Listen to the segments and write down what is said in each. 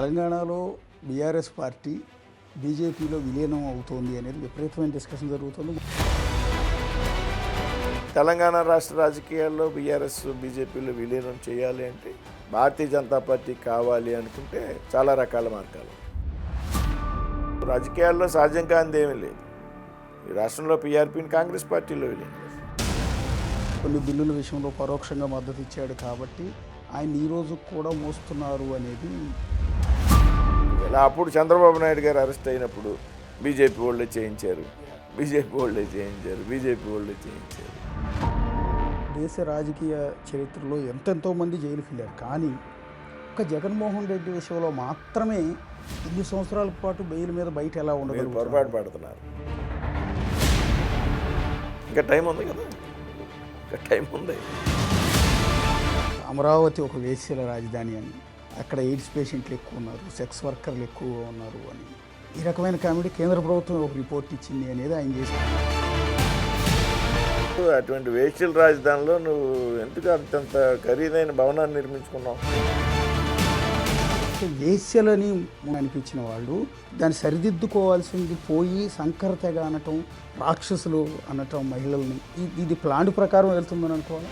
తెలంగాణలో BRS party బీజేపీలో విలీనం అవుతోంది అనేది విపరీతమైన డిస్కషన్ జరుగుతుంది. తెలంగాణ రాష్ట్ర రాజకీయాల్లో బీఆర్ఎస్ బీజేపీలో విలీనం చేయాలి అంటే భారతీయ జనతా పార్టీ కావాలి అనుకుంటే చాలా రకాల మార్గాలు. రాజకీయాల్లో సహజం కానిది ఏమీ లేదు. ఈ రాష్ట్రంలో పీఆర్పీని కాంగ్రెస్ పార్టీలో విలీనం కొన్ని బిల్లుల విషయంలో పరోక్షంగా మద్దతు ఇచ్చాడు కాబట్టి ఆయన ఈ రోజు కూడా మోస్తున్నారు అనేది. ఇలా అప్పుడు చంద్రబాబు నాయుడు గారు అరెస్ట్ అయినప్పుడు బీజేపీ వాళ్ళే చేయించారు. దేశ రాజకీయ చరిత్రలో ఎంతెంతో మంది జైలుకి వెళ్ళారు, కానీ ఒక జగన్మోహన్ రెడ్డి విషయంలో మాత్రమే ఇన్ని సంవత్సరాల పాటు బెయిల్ మీద బయట ఎలా ఉండదు. పొరపాటు పడుతున్నారు. ఇంకా టైం ఉంది కదా, అమరావతి ఒక వేశ్యల రాజధాని అని, అక్కడ ఎయిడ్స్ పేషెంట్లు ఎక్కువ ఉన్నారు, సెక్స్ వర్కర్లు ఎక్కువగా ఉన్నారు అని ఈ రకమైన కామెడీ కేంద్ర ప్రభుత్వం ఒక రిపోర్ట్ ఇచ్చింది అనేది ఆయన చేసింది. అటువంటి వేశ్యల రాజధానిలో నువ్వు ఎందుకు అంతంత ఖరీదైన భవనాన్ని నిర్మించుకున్నావు? వేశ్యలని అనిపించిన వాళ్ళు దాన్ని సరిదిద్దుకోవాల్సింది పోయి సంకర తెగ అనటం, రాక్షసులు అనటం మహిళల్ని, ఇది ప్లాన్ ప్రకారం వెళ్తుందని అనుకోవాలి.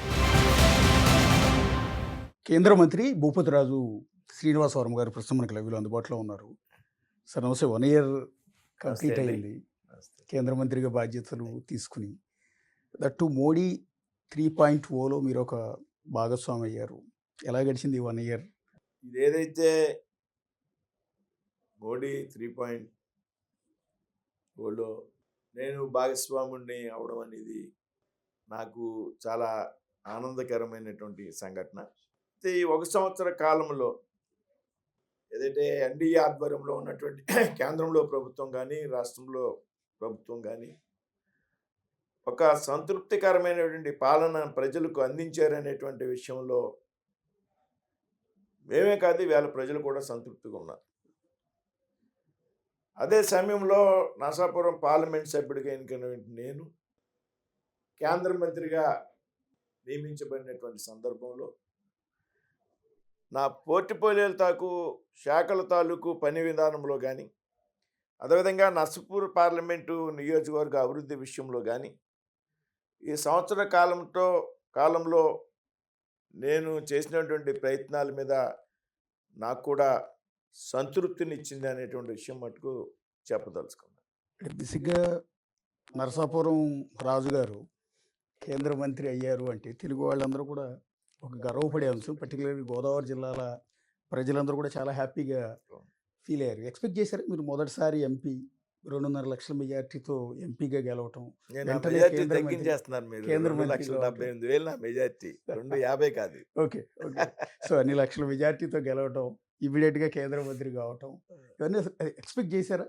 కేంద్ర మంత్రి భూపతిరాజు శ్రీనివాసవరం గారు ప్రస్తుతం మనకి లైవ్లో అందుబాటులో ఉన్నారు. సార్ నమస్తే. 1 ఇయర్ కంప్లీట్ అయింది కేంద్ర మంత్రిగా బాధ్యతలు తీసుకుని. దట్టు మోడీ 3.0లో మీరు ఒక భాగస్వామి అయ్యారు. ఎలా గడిచింది 1 ఇయర్? ఇదేదైతే మోడీ 3.0లో నేను భాగస్వాముడిని అవడం అనేది నాకు చాలా ఆనందకరమైనటువంటి సంఘటన. ఈ 1 సంవత్సర కాలంలో ఏదైతే ఎన్డీఏ ఆధ్వర్యంలో ఉన్నటువంటి కేంద్రంలో ప్రభుత్వం కానీ రాష్ట్రంలో ప్రభుత్వం కానీ ఒక సంతృప్తికరమైనటువంటి పాలన ప్రజలకు అందించారనేటువంటి విషయంలో మేమే కాదు, వేళ ప్రజలు కూడా సంతృప్తిగా ఉన్నారు. అదే సమయంలో నరసాపురం పార్లమెంట్ సభ్యుడిగా ఎన్నికైనటువంటి నేను కేంద్ర మంత్రిగా నియమించబడినటువంటి సందర్భంలో నా పోర్ట్ఫోలియోల శాఖల తాలూకు పని విధానంలో కానీ, అదేవిధంగా నర్సాపూర్ పార్లమెంటు నియోజకవర్గ అభివృద్ధి విషయంలో కానీ ఈ సంవత్సర కాలంలో నేను చేసినటువంటి ప్రయత్నాల మీద నాకు కూడా సంతృప్తినిచ్చింది అనేటువంటి విషయం మటుకు చెప్పదలుచుకున్నాను. బేసిక్గా నరసాపురం రాజు గారు కేంద్ర మంత్రి అయ్యారు అంటే తెలుగు వాళ్ళందరూ కూడా ఒక గర్వపడే అంశం. పర్టికులర్గా గోదావరి జిల్లాల ప్రజలందరూ కూడా చాలా హ్యాపీగా ఫీల్ అయ్యారు. ఎక్స్పెక్ట్ చేశారు మీరు మొదటిసారి ఎంపీ 2.5 లక్షల మెజార్టీతో ఎంపీగా గెలవటం, ఓకే సో అన్ని లక్షల మెజార్టీతో గెలవటం, ఇమీడియట్గా కేంద్ర మంత్రి కావటం, ఇవన్నీ ఎక్స్పెక్ట్ చేశారా?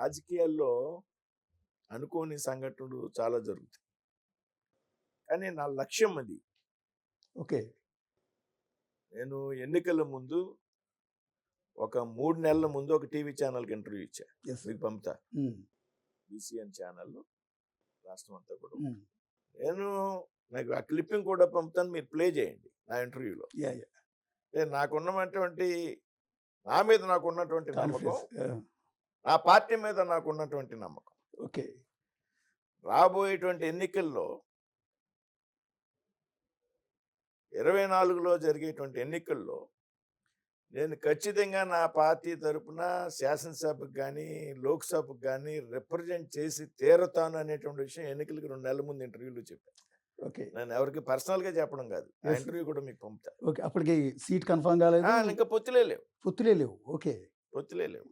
రాజకీయాల్లో అనుకోని సంఘటనలు చాలా జరుగుతాయి, కానీ నా లక్ష్యం అది. ఓకే, నేను ఎన్నికల ముందు ఒక 3 నెలల ముందు ఒక టీవీ ఛానల్కి ఇంటర్వ్యూ ఇచ్చా. మీకు పంపుతా, బీసీఎన్ ఛానల్ రాష్ట్రం అంతా కూడా. నాకు ఆ క్లిప్పింగ్ కూడా పంపుతాను, మీరు ప్లే చేయండి నా ఇంటర్వ్యూలో. నాకున్నటువంటి నా మీద నాకున్నటువంటి నమ్మకం, నా పార్టీ మీద నాకున్నటువంటి నమ్మకం. ఓకే, రాబోయేటువంటి ఎన్నికల్లో 24లో జరిగేటువంటి ఎన్నికల్లో నేను ఖచ్చితంగా నా పార్టీ తరఫున శాసనసభకు కానీ లోక్సభకు కానీ రిప్రజెంట్ చేసి తీరుతాను అనేటువంటి విషయం ఎన్నికలకి 2 నెలల ముందు ఇంటర్వ్యూలో చెప్పాను. ఓకే, నేను ఎవరికి పర్సనల్గా చెప్పడం కాదు, ఆ ఇంటర్వ్యూ కూడా మీకు పంపుతా. ఓకే, అప్పటికి సీట్ కన్ఫర్మ్ కాలేదు, ఇంకా పొత్తులే లేవు. ఓకే, పొత్తులే లేవు.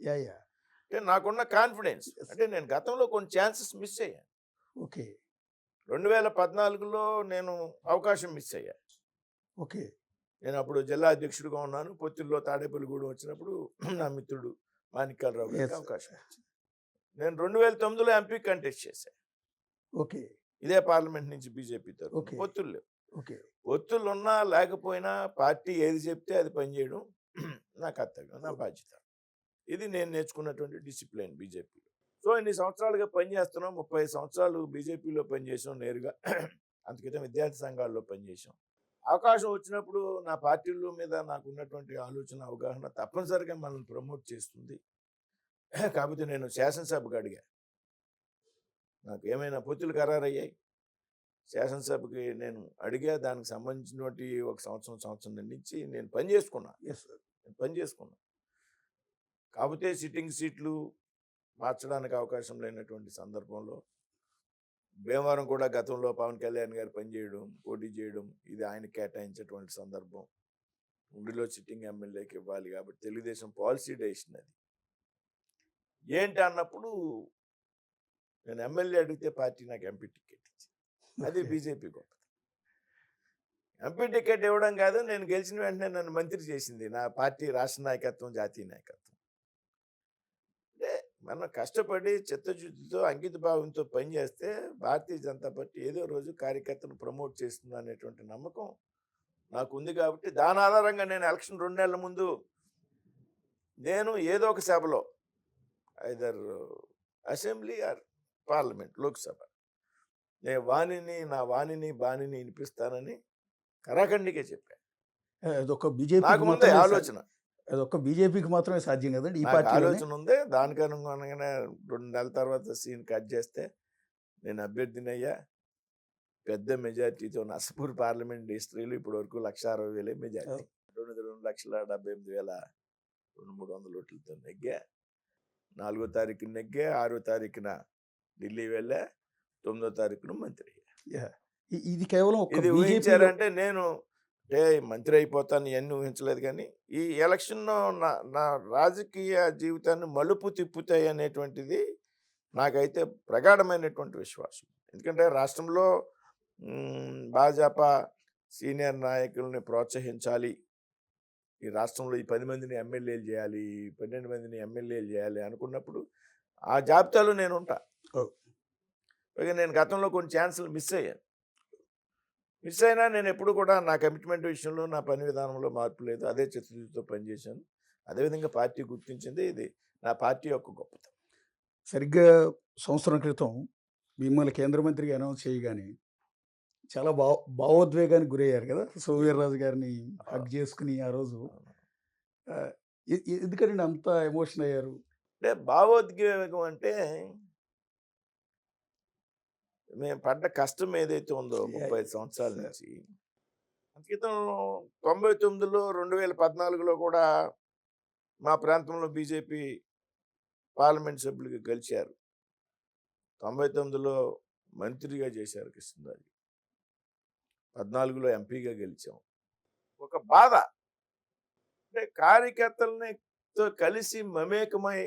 అంటే నాకున్న కాన్ఫిడెన్స్, అంటే నేను గతంలో కొన్ని ఛాన్సెస్ మిస్ అయ్యాను. ఓకే, 2014లో నేను అవకాశం మిస్ అయ్యా. ఓకే, నేను అప్పుడు జిల్లా అధ్యక్షుడిగా ఉన్నాను. పొత్తుల్లో తాడేపల్లిగూడెం వచ్చినప్పుడు నా మిత్రుడు మాణిక్యాలరావు గారికి అవకాశం వచ్చింది. నేను 2009లో ఎంపీ కంటెస్ట్ చేశాను. ఓకే, ఇదే పార్లమెంట్ నుంచి బీజేపీ తరఫున. పొత్తులు లేవు. ఓకే, ఒత్తులు ఉన్నా లేకపోయినా పార్టీ ఏది చెప్తే అది పనిచేయడం నా కర్తవ్యం, నా బాధ్యత. ఇది నేను నేర్చుకున్నటువంటి డిసిప్లిన్ బీజేపీలో. సో ఇన్ని సంవత్సరాలుగా పనిచేస్తున్నాం. 30 సంవత్సరాలు బీజేపీలో పనిచేసాం నేరుగా. అంతకితం విద్యార్థి సంఘాల్లో పనిచేసాం. అవకాశం వచ్చినప్పుడు నా పార్టీల మీద నాకు ఉన్నటువంటి ఆలోచన అవగాహన తప్పనిసరిగా మనల్ని ప్రమోట్ చేస్తుంది. కాకపోతే నేను శాసనసభకు అడిగా, నాకు ఏమైనా పొత్తులు ఖరారయ్యాయి. శాసనసభకి నేను అడిగా, దానికి సంబంధించినటువంటి ఒక సంవత్సరం నుంచి నేను పని చేసుకున్నా. నేను పని చేసుకున్నా. కాకపోతే సిట్టింగ్ సీట్లు మార్చడానికి అవకాశం లేనటువంటి సందర్భంలో భీమవరం కూడా గతంలో పవన్ కళ్యాణ్ గారు పనిచేయడం, పోటీ చేయడం, ఇది ఆయన కేటాయించేటువంటి సందర్భం. ఉండిలో సిట్టింగ్ ఎమ్మెల్యేకి ఇవ్వాలి కాబట్టి తెలుగుదేశం పాలసీ డెసిషన్ అది. ఏంటి అన్నప్పుడు నేను ఎమ్మెల్యే అడిగితే పార్టీ నాకు ఎంపీ టికెట్ ఇచ్చింది. అది బీజేపీ గొప్పది. ఎంపీ టికెట్ ఇవ్వడం కాదు, నేను గెలిచిన వెంటనే నన్ను మంత్రి చేసింది నా పార్టీ రాష్ట్ర నాయకత్వం, జాతీయ నాయకత్వం. అంటే మనం కష్టపడి చిత్తశుద్ధితో అంకిత భావంతో పనిచేస్తే భారతీయ జనతా పార్టీ ఏదో రోజు కార్యకర్తను ప్రమోట్ చేస్తుంది అనేటువంటి నమ్మకం నాకు ఉంది. కాబట్టి దాని ఆధారంగా నేను ఎలక్షన్ 2 నెలల ముందు నేను ఏదో ఒక సభలో either assembly or parliament, Lok Sabha, నేను నా వాణిని బాణిని వినిపిస్తానని కరాఖండిగా చెప్పాను. అదొక బీజేపీ నాకు ముందే ఆలోచన, అదొక బీజేపీకి మాత్రమే సాధ్యం కదండి ఈ నాకు పార్టీ ఆలోచన ఉంది. దానికి అనుగుణంగానే 2 నెలల తర్వాత సీన్ కట్ చేస్తే నేను అభ్యర్థిని అయ్యా. పెద్ద మెజార్టీతో నర్సాపూర్ పార్లమెంట్ హిస్టరీలో ఇప్పటి వరకు 1,60,000 మెజార్టీ, 2,78,200 ఓట్లతో నెగ్గా. 4వ తారీఖున నెగ్గా, 6వ తారీఖున ఢిల్లీ వెళ్ళా, 9వ తారీఖున మంత్రి అయ్యా. ఇది కేవలం ఇది ఊహించారంటే నేను మంత్రి అయిపోతాను ఇవన్నీ ఊహించలేదు. కానీ ఈ ఎలక్షన్లో నా రాజకీయ జీవితాన్ని మలుపు తిప్పుతాయి అనేటువంటిది నాకైతే ప్రగాఢమైనటువంటి విశ్వాసం. ఎందుకంటే రాష్ట్రంలో భాజపా సీనియర్ నాయకుల్ని ప్రోత్సహించాలి, ఈ రాష్ట్రంలో ఈ 10 మందిని ఎమ్మెల్యేలు చేయాలి, 12 మందిని ఎమ్మెల్యేలు చేయాలి అనుకున్నప్పుడు ఆ జాబితాలో నేను ఉంటా. పైగా నేను గతంలో కొన్ని ఛాన్సులు మిస్ అయినా నేను ఎప్పుడు కూడా నా కమిట్మెంట్ విషయంలో, నా పని విధానంలో మార్పు లేదు. అదే చిత్తశుద్ధితో పనిచేశాను. అదేవిధంగా పార్టీ గుర్తించింది. ఇది నా పార్టీ యొక్క గొప్పతనం. సరిగ్గా సంవత్సరం క్రితం మిమ్మల్ని కేంద్ర మంత్రిగా అనౌన్స్ చేయగానే చాలా భావోద్వేగానికి గురయ్యారు కదా, సోమవీర్రాజు గారిని హగ్ చేసుకుని ఆ రోజు. ఎందుకంటే అంత ఎమోషన్ అయ్యారు? అంటే భావోద్వేగం అంటే మేము పడ్డ కష్టం ఏదైతే ఉందో 35 సంవత్సరాల నుంచి, క్రితం 99లో 2014లో కూడా మా ప్రాంతంలో బీజేపీ పార్లమెంట్ సభ్యులుగా గెలిచారు. 99లో మంత్రిగా చేశారు కృష్ణరాజు, 14లో ఎంపీగా గెలిచాం. ఒక బాధ అంటే కార్యకర్తలతో కలిసి మమేకమై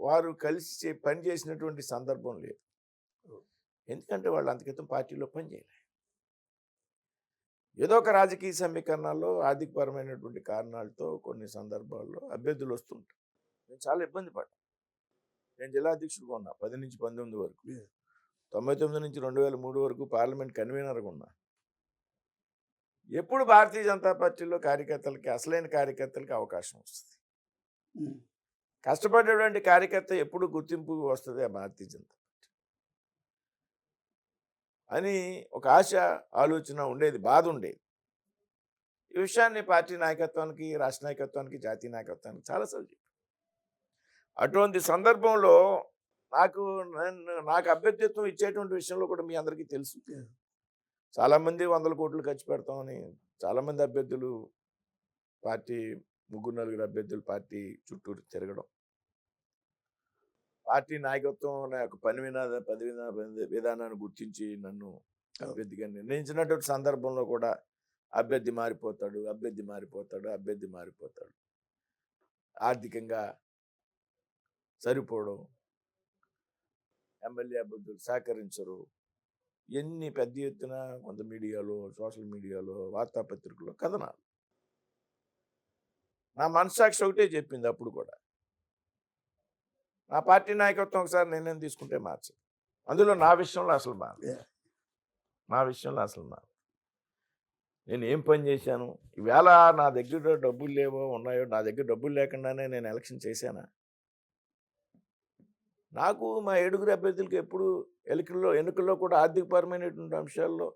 వారు కలిసి పనిచేసినటువంటి సందర్భం లేదు. ఎందుకంటే వాళ్ళు అంతక్రితం పార్టీలో పనిచేయలే. ఏదో ఒక రాజకీయ సమీకరణాల్లో, ఆర్థికపరమైనటువంటి కారణాలతో కొన్ని సందర్భాల్లో అభ్యర్థులు వస్తుంటారు. నేను చాలా ఇబ్బంది పడ్డా. నేను జిల్లా అధ్యక్షుడిగా ఉన్నా 10 నుంచి 19 వరకు, 99 నుంచి 2003 వరకు పార్లమెంట్ కన్వీనర్గా ఉన్నా. ఎప్పుడు భారతీయ జనతా పార్టీలో కార్యకర్తలకి, అసలైన కార్యకర్తలకి అవకాశం వస్తుంది, కష్టపడేటువంటి కార్యకర్త ఎప్పుడు గుర్తింపు వస్తుంది ఆ భారతీయ జనతా పార్టీ అని ఒక ఆశ, ఆలోచన ఉండేది, బాధ ఉండేది. ఈ విషయాన్ని పార్టీ నాయకత్వానికి, రాష్ట్ర నాయకత్వానికి, జాతీయ నాయకత్వానికి చాలాసార్లు చెప్పాను. అటువంటి సందర్భంలో నాకు అభ్యర్థిత్వం ఇచ్చేటువంటి విషయంలో కూడా మీ అందరికీ తెలుసు. చాలామంది 100 కోట్లు ఖర్చు పెడతామని చాలామంది అభ్యర్థులు, పార్టీ 3-4 అభ్యర్థులు పార్టీ చుట్టూరు తిరగడం, పార్టీ నాయకత్వం నా యొక్క పని విధానాన్ని గుర్తించి నన్ను అభ్యర్థిగా నిర్ణయించినటువంటి సందర్భంలో కూడా అభ్యర్థి మారిపోతాడు, ఆర్థికంగా సరిపోవడం, ఎమ్మెల్యే అభ్యర్థులు సహకరించరు, ఎన్ని పెద్ద ఎత్తున కొంత మీడియాలో, సోషల్ మీడియాలో, వార్తాపత్రికల్లో కథనాలు. నా మనస్సాక్షి ఒకటే చెప్పింది అప్పుడు కూడా, నా పార్టీ నాయకత్వం ఒకసారి నిర్ణయం తీసుకుంటే మార్చదు. అందులో నా విషయంలో అసలు నేను ఏం పని చేశాను, ఈవేళ నా దగ్గర డబ్బులు లేవో ఉన్నాయో, నా దగ్గర డబ్బులు లేకుండానే నేను ఎలక్షన్ చేశానా? నాకు మా 7 అభ్యర్థులకి ఎప్పుడు ఎన్నికల్లో కూడా ఆర్థికపరమైనటువంటి అంశాల్లో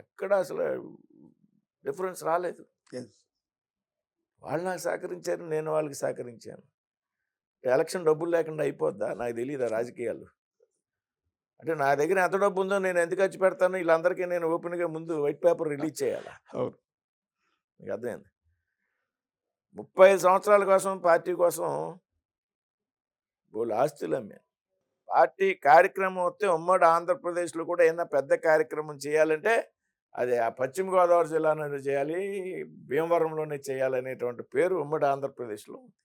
ఎక్కడ అసలు డిఫరెన్స్ రాలేదు. వాళ్ళు నాకు సహకరించారు, నేను వాళ్ళకి సహకరించాను. ఎలక్షన్ డబ్బులు లేకుండా అయిపోద్దా? నాకు తెలియదా రాజకీయాలు? అంటే నా దగ్గర ఎంత డబ్బు ఉందో నేను ఎందుకు ఖర్చు పెడతాను? వీళ్ళందరికీ నేను ఓపెన్గా ముందు వైట్ పేపర్ రిలీజ్ చేయాలా? అవును. మీకు అర్థమైంది. 35 సంవత్సరాల కోసం పార్టీ కోసం బోళ్ళు ఆస్తులు అమ్మాను. పార్టీ కార్యక్రమం వస్తే ఉమ్మడి ఆంధ్రప్రదేశ్లో కూడా ఏదైనా పెద్ద కార్యక్రమం చేయాలంటే అది ఆ పశ్చిమ గోదావరి జిల్లాలోనే చేయాలి, భీమవరంలోనే చేయాలనేటువంటి పేరు ఉమ్మడి ఆంధ్రప్రదేశ్లో ఉంది.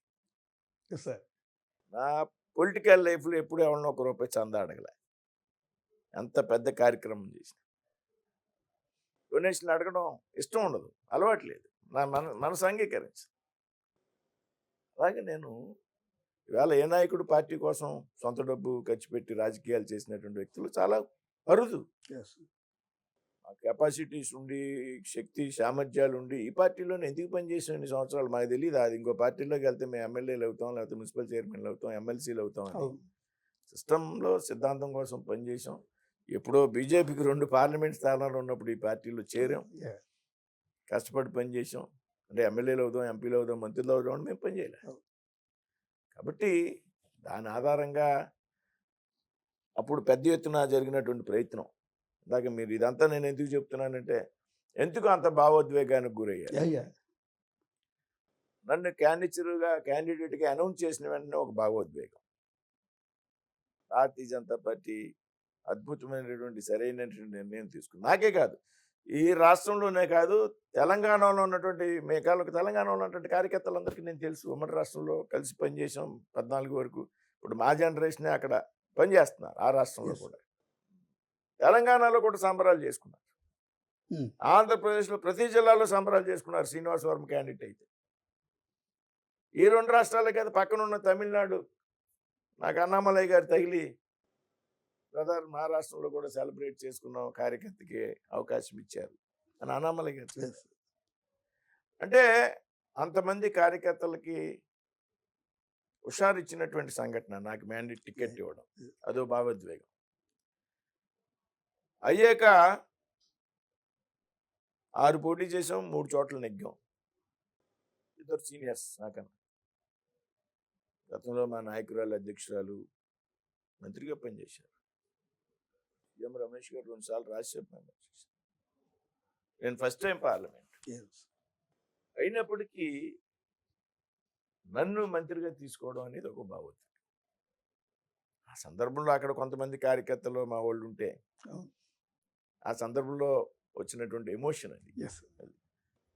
సార్ నా పొలిటికల్ లైఫ్లో ఎప్పుడు ఎవరినో ఒక రూపాయి చందా అడగలే. ఎంత పెద్ద కార్యక్రమం చేసిన డొనేషన్ అడగడం ఇష్టం ఉండదు, అలవాటు లేదు, నా మనసు అంగీకరించదు. అలాగే నేను ఇవాళ ఏ నాయకుడు పార్టీ కోసం సొంత డబ్బు ఖర్చు పెట్టి రాజకీయాలు చేసినటువంటి వ్యక్తులు చాలా అరుదు. ఆ కెపాసిటీస్ ఉండి, శక్తి సామర్థ్యాలు ఉండి ఈ పార్టీలోనే ఎందుకు పనిచేసిన ఇన్ని సంవత్సరాలు మాకు తెలియదు. అది ఇంకో పార్టీలోకి వెళ్తే మేము ఎమ్మెల్యేలు అవుతాం, లేకపోతే మున్సిపల్ చైర్మన్లు అవుతాం, ఎమ్మెల్సీలు అవుతాం అని సిస్టంలో సిద్ధాంతం కోసం పనిచేసాం. ఎప్పుడో బీజేపీకి 2 పార్లమెంట్ స్థానాలు ఉన్నప్పుడు ఈ పార్టీలో చేరాం, కష్టపడి పనిచేసాం. అంటే ఎమ్మెల్యేలు అవుదాం, ఎంపీలు అవుదాం, మంత్రులు అవుదాం అని మేము పనిచేయలేం. కాబట్టి దాని ఆధారంగా అప్పుడు పెద్ద ఎత్తున జరిగినటువంటి ప్రయత్నం. ఇందాక మీరు ఇదంతా నేను ఎందుకు చెప్తున్నానంటే ఎందుకు అంత భావోద్వేగానికి గురయ్యారు? నన్ను క్యాండిడేట్గా అనౌన్స్ చేసిన వెంటనే ఒక భావోద్వేగం. భారతీయ జనతా పార్టీ అద్భుతమైనటువంటి సరైనటువంటి నిర్ణయం తీసుకుంది. నాకే కాదు, ఈ రాష్ట్రంలోనే కాదు, తెలంగాణలో ఉన్నటువంటి మేఘాలకు తెలంగాణలో ఉన్నటువంటి కార్యకర్తలందరికీ నేను తెలుసు. ఉమ్మడి రాష్ట్రంలో కలిసి పనిచేసాం 14 వరకు. ఇప్పుడు మా జనరేషనే అక్కడ పనిచేస్తున్నారు ఆ రాష్ట్రంలో కూడా. తెలంగాణలో కూడా సంబరాలు చేసుకున్నారు. ఆంధ్రప్రదేశ్లో ప్రతి జిల్లాలో సంబరాలు చేసుకున్నారు శ్రీనివాస్ వర్మ క్యాండిడేట్ అయితే. ఈ 2 రాష్ట్రాలే కాదు, పక్కనున్న తమిళనాడు నాకు అన్నామలై గారు తగిలి బ్రదర్ మా రాష్ట్రంలో కూడా సెలబ్రేట్ చేసుకున్నాం, కార్యకర్తకి అవకాశం ఇచ్చారు అని అన్నామలై గారు చెప్పారు. అంటే అంతమంది కార్యకర్తలకి హుషారు ఇచ్చినటువంటి సంఘటన నాకు మ్యాండేట్ టికెట్ ఇవ్వడం, అదో భావోద్వేగం. అయ్యాక 6 పోటీ చేసాం, 3 చోట్ల నెగ్గాం. ఇద్దరు సీనియర్స్ నాకన్నా. గతంలో మా నాయకురాలు, అధ్యక్షురాలు, మంత్రిగా పనిచేశారు. ఎం రమేష్ గారు 2 సార్లు రాజ్యసభ మెంబర్ చేశారు. నేను ఫస్ట్ టైం పార్లమెంట్. అయినప్పటికీ నన్ను మంత్రిగా తీసుకోవడం అనేది ఒక భావోద్వేగం. ఆ సందర్భంలో అక్కడ కొంతమంది కార్యకర్తలు మా వాళ్ళు ఉంటే ఆ సందర్భంలో వచ్చినటువంటి ఎమోషన్ అది.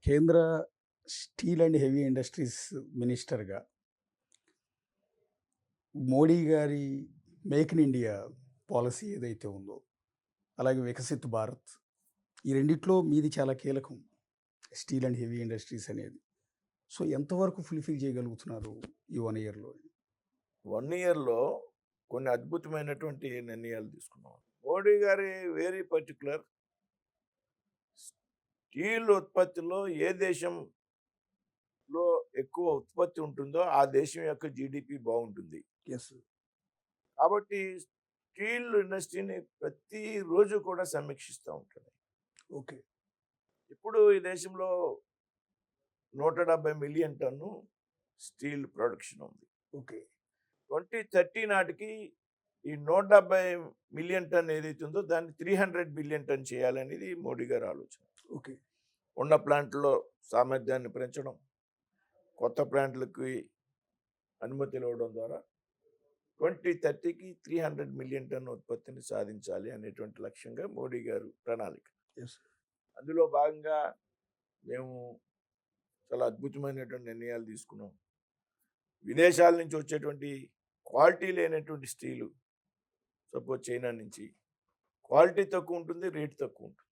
కేంద్ర స్టీల్ అండ్ హెవీ ఇండస్ట్రీస్ మినిస్టర్గా మోడీ గారి మేక్ ఇన్ ఇండియా పాలసీ ఏదైతే ఉందో, అలాగే వికసిత్ భారత్, ఈ రెండిట్లో మీది చాలా కీలకం, స్టీల్ అండ్ హెవీ ఇండస్ట్రీస్ అనేది. సో ఎంతవరకు ఫుల్ఫిల్ చేయగలుగుతున్నారు ఈ 1 ఇయర్లో? 1 ఇయర్లో కొన్ని అద్భుతమైనటువంటి నిర్ణయాలు తీసుకున్నాం. మోడీ గారి వెరీ పర్టికులర్, స్టీల్ ఉత్పత్తిలో ఏ దేశంలో ఎక్కువ ఉత్పత్తి ఉంటుందో ఆ దేశం యొక్క జీడిపి బాగుంటుంది. కాబట్టి స్టీల్ ఇండస్ట్రీని ప్రతిరోజు కూడా సమీక్షిస్తూ ఉంటాడు. ఇప్పుడు ఈ దేశంలో 170 మిలియన్ టన్ను స్టీల్ ప్రొడక్షన్ ఉంది. 2030 నాటికి ఈ 170 మిలియన్ టన్ ఏదైతే ఉందో దాన్ని 300 బిలియన్ టన్ చేయాలనేది మోడీ గారి ఆలోచన. ఉన్న ప్లాంట్లో సామర్థ్యాన్ని పెంచడం, కొత్త ప్లాంట్లకి అనుమతులు ఇవ్వడం ద్వారా 2030కి 300 మిలియన్ టన్ ఉత్పత్తిని సాధించాలి అనేటువంటి లక్ష్యంగా మోడీ గారు ప్రణాళిక. అందులో భాగంగా మేము చాలా అద్భుతమైనటువంటి నిర్ణయాలు తీసుకున్నాం. విదేశాల నుంచి వచ్చేటువంటి క్వాలిటీ లేనటువంటి స్టీలు, సపోజ్ చైనా నుంచి, క్వాలిటీ తక్కువ ఉంటుంది, రేట్ తక్కువ ఉంటుంది,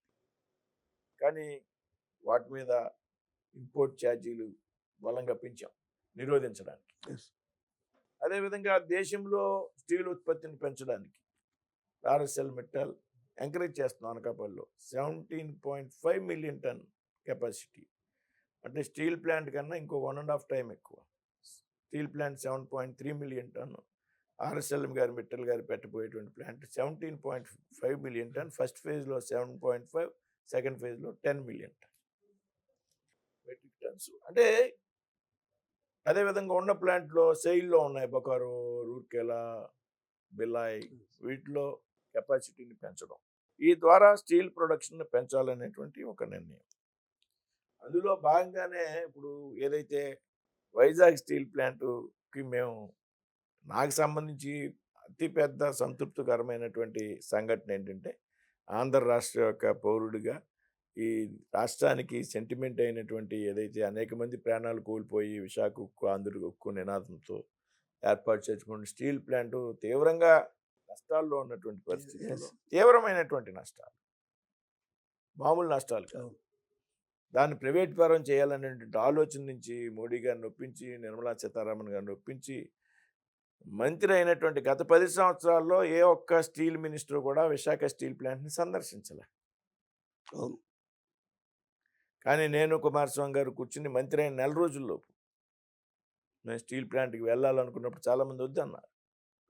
కానీ వాటి మీద ఇంపోర్ట్ ఛార్జీలు బలంగా పెంచాం నిరోధించడానికి. అదేవిధంగా దేశంలో స్టీల్ ఉత్పత్తిని పెంచడానికి ఆర్ఎస్ఎల్ మెటల్ ఎంకరేజ్ చేస్తున్నాం. అనకాపల్లిలో 17.5 మిలియన్ టన్ కెపాసిటీ, అంటే స్టీల్ ప్లాంట్ కన్నా ఇంకో 1.5 టైం ఎక్కువ. స్టీల్ ప్లాంట్ 7.3 మిలియన్ టన్, ఆర్ఎస్ఎల్ఎం గారు మెటల్ గారు పెట్టబోయేటువంటి ప్లాంట్ 17.5 మిలియన్ టన్. ఫస్ట్ ఫేజ్లో 7.5, సెకండ్ ఫేజ్లో 10 మిలియన్ మెట్రిక్ టన్స్. అంటే అదేవిధంగా ఉన్న ప్లాంట్లో సెయిల్లో ఉన్నాయి బొకారో, రూర్కెలా, బిలాయ్, వీటిలో కెపాసిటీని పెంచడం, ఈ ద్వారా స్టీల్ ప్రొడక్షన్ పెంచాలనేటువంటి ఒక నిర్ణయం. అందులో భాగంగానే ఇప్పుడు ఏదైతే వైజాగ్ స్టీల్ ప్లాంట్కి నాకు సంబంధించి అతిపెద్ద సంతృప్తికరమైనటువంటి సంఘటన ఏంటంటే, ఆంధ్ర రాష్ట్ర యొక్క పౌరుడిగా ఈ రాష్ట్రానికి సెంటిమెంట్ అయినటువంటి ఏదైతే అనేక మంది ప్రాణాలు కోల్పోయి విశాఖ ఉక్కు, ఆంధ్ర ఉక్కు నినాదంతో ఏర్పాటు చేసుకున్న స్టీల్ ప్లాంట్ తీవ్రంగా నష్టాల్లో ఉన్నటువంటి పరిస్థితుల్లో, తీవ్రమైనటువంటి నష్టాలు, మామూలు నష్టాలు కాదు, దాన్ని ప్రైవేట్ పరం చేయాలనేటువంటి ఆలోచన నుంచి మోడీ గారిని ఒప్పించి, నిర్మలా సీతారామన్ గారిని ఒప్పించి, మంత్రి అయినటువంటి గత 10 సంవత్సరాల్లో ఏ ఒక్క స్టీల్ మినిస్టర్ కూడా విశాఖ స్టీల్ ప్లాంట్ని సందర్శించలే. కానీ నేను కుమారస్వామి గారు కూర్చుని మంత్రి అయిన నెల రోజుల్లోపు నేను స్టీల్ ప్లాంట్కి వెళ్ళాలనుకున్నప్పుడు చాలామంది వద్దన్నారు.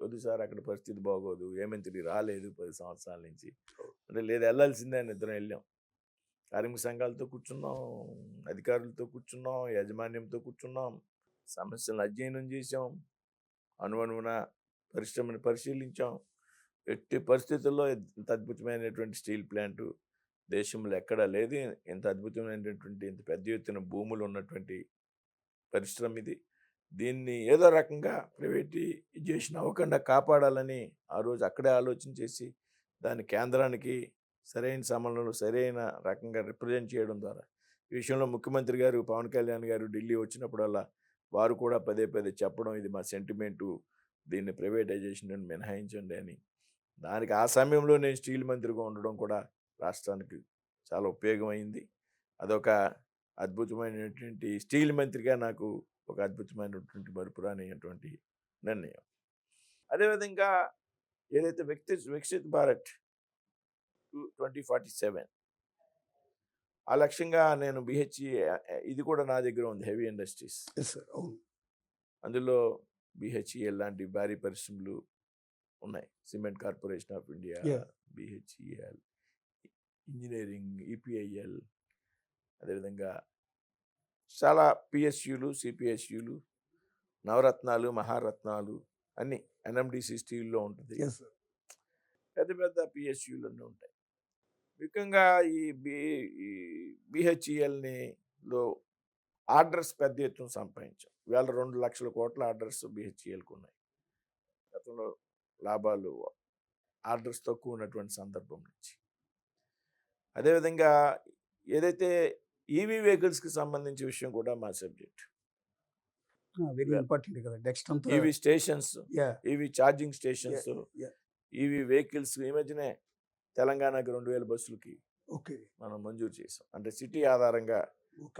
వద్దు సార్, అక్కడ పరిస్థితి బాగోదు, ఏ మంత్రి రాలేదు 10 సంవత్సరాల నుంచి అంటే, లేదు వెళ్ళాల్సిందే అని ఇద్దరం వెళ్ళాం. కార్మిక సంఘాలతో కూర్చున్నాం, అధికారులతో కూర్చున్నాం, యాజమాన్యంతో కూర్చున్నాం, సమస్యలను అధ్యయనం చేసాం, అనువనువున పరిశ్రమను పరిశీలించాం. ఎట్టి పరిస్థితుల్లో ఇంత అద్భుతమైనటువంటి స్టీల్ ప్లాంట్ దేశంలో ఎక్కడా లేదు. ఇంత అద్భుతమైనటువంటి, ఇంత పెద్ద ఎత్తున భూములు ఉన్నటువంటి పరిశ్రమ ఇది. దీన్ని ఏదో రకంగా ప్రైవేటైజేషన్ అవ్వకుండా కాపాడాలని ఆ రోజు అక్కడే ఆలోచన చేసి, దాన్ని కేంద్రానికి సరైన సమయంలో సరైన రకంగా రిప్రజెంట్ చేయడం ద్వారా, ఈ విషయంలో ముఖ్యమంత్రి గారు పవన్ కళ్యాణ్ గారు ఢిల్లీ వచ్చినప్పుడల్లా వారు కూడా పదే పదే చెప్పడం, ఇది మా సెంటిమెంటు, దీన్ని ప్రైవేటైజేషన్ అని మినహాయించండి అని. దానికి ఆ సమయంలో నేను స్టీల్ మంత్రిగా ఉండడం కూడా రాష్ట్రానికి చాలా ఉపయోగమైంది. అదొక అద్భుతమైనటువంటి స్టీల్ మంత్రిగా నాకు ఒక అద్భుతమైనటువంటి మరుపురానిటువంటి నిర్ణయం. అదేవిధంగా ఏదైతే వికసిత్ భారత్ 2047 ఆ లక్ష్యంగా నేను బిహెచ్ఈ, ఇది కూడా నా దగ్గర ఉంది, హెవీ ఇండస్ట్రీస్. అందులో బిహెచ్ఈఎల్ లాంటి భారీ పరిశ్రమలు ఉన్నాయి. Cement corporation of India, BHEL, engineering, EPIL, అదేవిధంగా చాలా పిఎస్యులు, సిపిఎస్యులు, నవరత్నాలు, మహారత్నాలు అన్నీ ఎన్ఎండిసి స్టీల్లో ఉంటుంది. పెద్ద పెద్ద పిఎస్యులు అన్నీ ఉంటాయి. ముఖ్యంగా ఈ బిహెచ్ఈఎల్లో ఆర్డర్స్ పెద్ద ఎత్తున సంపాదించాం. ఇవాళ 2 లక్షల కోట్ల ఆర్డర్స్ బిహెచ్ఈఎల్కి ఉన్నాయి. గతంలో లాభాలు ఆర్డర్స్ తక్కువ ఉన్నటువంటి సందర్భం నుంచి. అదేవిధంగా ఏదైతే ఈవీ వెహికల్స్కి సంబంధించిన విషయం కూడా మా సబ్జెక్ట్. వెరీ ఇంపార్టెంట్ కదా. నెక్స్ట్ అంతా EV stations, EV charging stations, EV vehicles. ఈ మధ్యనే తెలంగాణకి 2000 బస్సులకి మనం మంజూరు చేసాం. అంటే సిటీ ఆధారంగా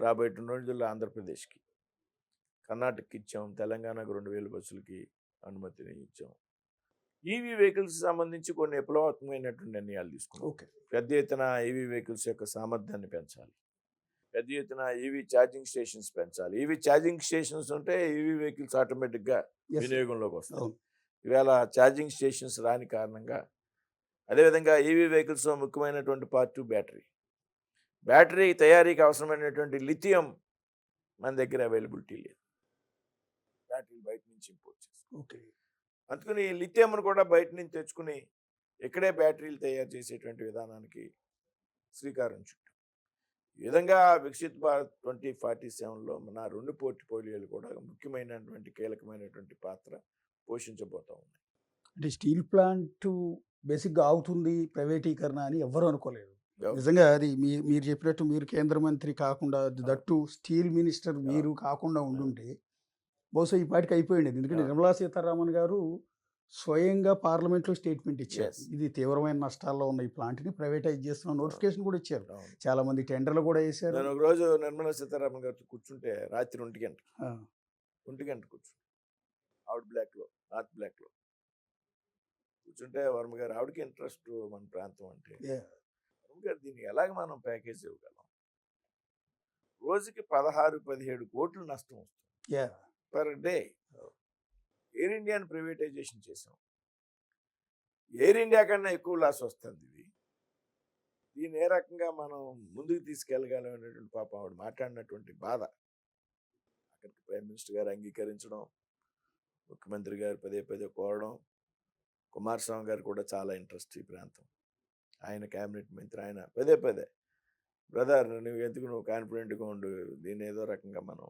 రాబోయే 2 రోజుల్లో ఆంధ్రప్రదేశ్కి, కర్ణాటకకి ఇచ్చాం, తెలంగాణకు 2000 బస్సులకి అనుమతిని ఇచ్చాం. ఈవీ వెహికల్స్కి సంబంధించి కొన్ని విప్లవాత్మకమైనటువంటి నిర్ణయాలు తీసుకున్నాం. పెద్ద ఎత్తున ఈవీ వెహికల్స్ యొక్క సామర్థ్యాన్ని పెంచాలి, పెద్ద ఎత్తున ఈవీ ఛార్జింగ్ స్టేషన్స్ పెంచాలి. ఈవీ ఛార్జింగ్ స్టేషన్స్ ఉంటే ఈవీ వెహికల్స్ ఆటోమేటిక్గా వినియోగంలోకి వస్తాయి. ఇవాళ ఛార్జింగ్ స్టేషన్స్ రాని కారణంగా, అదేవిధంగా ఈవీ వెహికల్స్ ముఖ్యమైనటువంటి పార్ట్ బ్యాటరీ. బ్యాటరీ తయారీకి అవసరమైనటువంటి లిథియం మన దగ్గర అవైలబిలిటీ లేదు. బ్యాటరీలు బయట నుంచి ఇంపోర్ట్ చేస్తాం. అందుకని ఈ లిథియంను కూడా బయట నుంచి తెచ్చుకుని ఇక్కడే బ్యాటరీలు తయారు చేసేటువంటి విధానానికి శ్రీకారం చుట్టాం. ఈ విధంగా వికసిత్ భారత్ 2047లో మన 2 పోర్ట్ఫోలియోలు కూడా ముఖ్యమైనటువంటి కీలకమైనటువంటి పాత్ర పోషించబోతా ఉన్నాయి. అంటే స్టీల్ ప్లాంట్ బేసిక్గా అవుతుంది ప్రైవేటీకరణ అని ఎవ్వరూ అనుకోలేదు. నిజంగా అది మీరు చెప్పినట్టు, మీరు కేంద్ర మంత్రి కాకుండా, దట్టు స్టీల్ మినిస్టర్ మీరు కాకుండా ఉండుంటే బహుశా ఈ పాటికి అయిపోయింది. ఎందుకంటే నిర్మలా సీతారామన్ గారు స్వయంగా పార్లమెంట్లో స్టేట్మెంట్ ఇచ్చారు, ఇది తీవ్రమైన నష్టాల్లో ఉన్న ఈ ప్లాంట్ని ప్రైవేటైజ్ చేస్తున్న నోటిఫికేషన్ కూడా ఇచ్చారు. చాలా మంది టెండర్లు కూడా వేశారు. నేను ఒక రోజు నిర్మలా సీతారామన్ గారితో కూర్చుంటే రాత్రి 1 గంట కూర్చుంటే, ఆవిడ బ్లాక్లో, నార్త్ బ్లాక్లో కూర్చుంటే, వర్మ గారు ఆవిడకి ఇంట్రెస్ట్ మన ప్రాంతం అంటే, వర్మ గారు దీన్ని ఎలాగ మనం ప్యాకేజ్ ఇవ్వగలం, రోజుకి 16-17 కోట్లు నష్టం వస్తుంది పర్ డే. ఎయిర్ ఇండియాని ప్రైవేటైజేషన్ చేసాం, ఎయిర్ ఇండియా కన్నా ఎక్కువ లాస్ వస్తుంది. దీన్ని ఏ రకంగా మనం ముందుకు తీసుకెళ్ళగలం అనేటువంటి పాపం ఆవిడ మాట్లాడినటువంటి బాధ అక్కడికి ప్రైమ్ మినిస్టర్ గారు అంగీకరించడం, ముఖ్యమంత్రి గారు పదే పదే కోరడం, కుమారస్వామి గారు కూడా చాలా ఇంట్రెస్ట్ ఈ ప్రాంతం, ఆయన క్యాబినెట్ మంత్రి, ఆయన పదే పదే బ్రదర్ నువ్వు ఎందుకు నువ్వు కాన్ఫిడెంట్గా ఉండు, దీన్ని ఏదో రకంగా మనం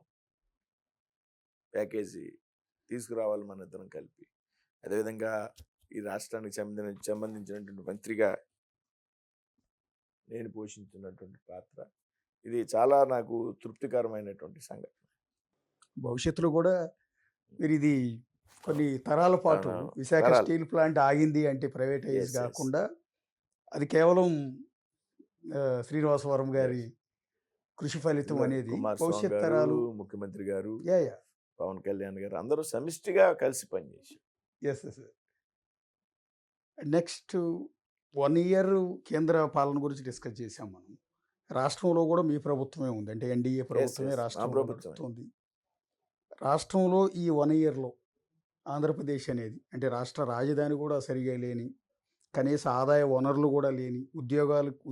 ప్యాకేజీ తీసుకురావాలి మన ఇద్దరం కలిపి. అదేవిధంగా ఈ రాష్ట్రానికి సంబంధించినటువంటి మంత్రిగా నేను పోషించినటువంటి పాత్ర ఇది చాలా నాకు తృప్తికరమైనటువంటి సంఘటన. భవిష్యత్తులో కూడా మీరు ఇది కొన్ని తరాల పాటు అవునవును. విశాఖ తరాలు. స్టీల్ ప్లాంట్ ఆగింది అంటే ప్రైవేటైజ్ Yes, yes. కాకుండా అది కేవలం శ్రీనివాసవరం గారి కృషి ఫలితం అనేది కుమారస్వామి భవిష్యత్ గారు, తరాలు. ముఖ్యమంత్రి గారు, యా యా పవన్ కళ్యాణ్ గారు అందరూ సమిష్టిగా కలిసి పనిచేశారు. Yes yes. నెక్స్ట్ 1 ఇయర్ కేంద్ర పాలన గురించి డిస్కస్ చేసాం మనం. రాష్ట్రంలో కూడా మీ ప్రభుత్వమే ఉంది, అంటే ఎన్డీఏ ప్రభుత్వమే yes. రాష్ట్రంలో మా ప్రభుత్వమే. నడుస్తుంది. రాష్ట్రంలో ఈ 1 ఇయర్లో ఆంధ్రప్రదేశ్ అనేది అంటే రాష్ట్ర రాజధాని కూడా సరిగా లేని, కనీస ఆదాయ వనరులు కూడా లేని,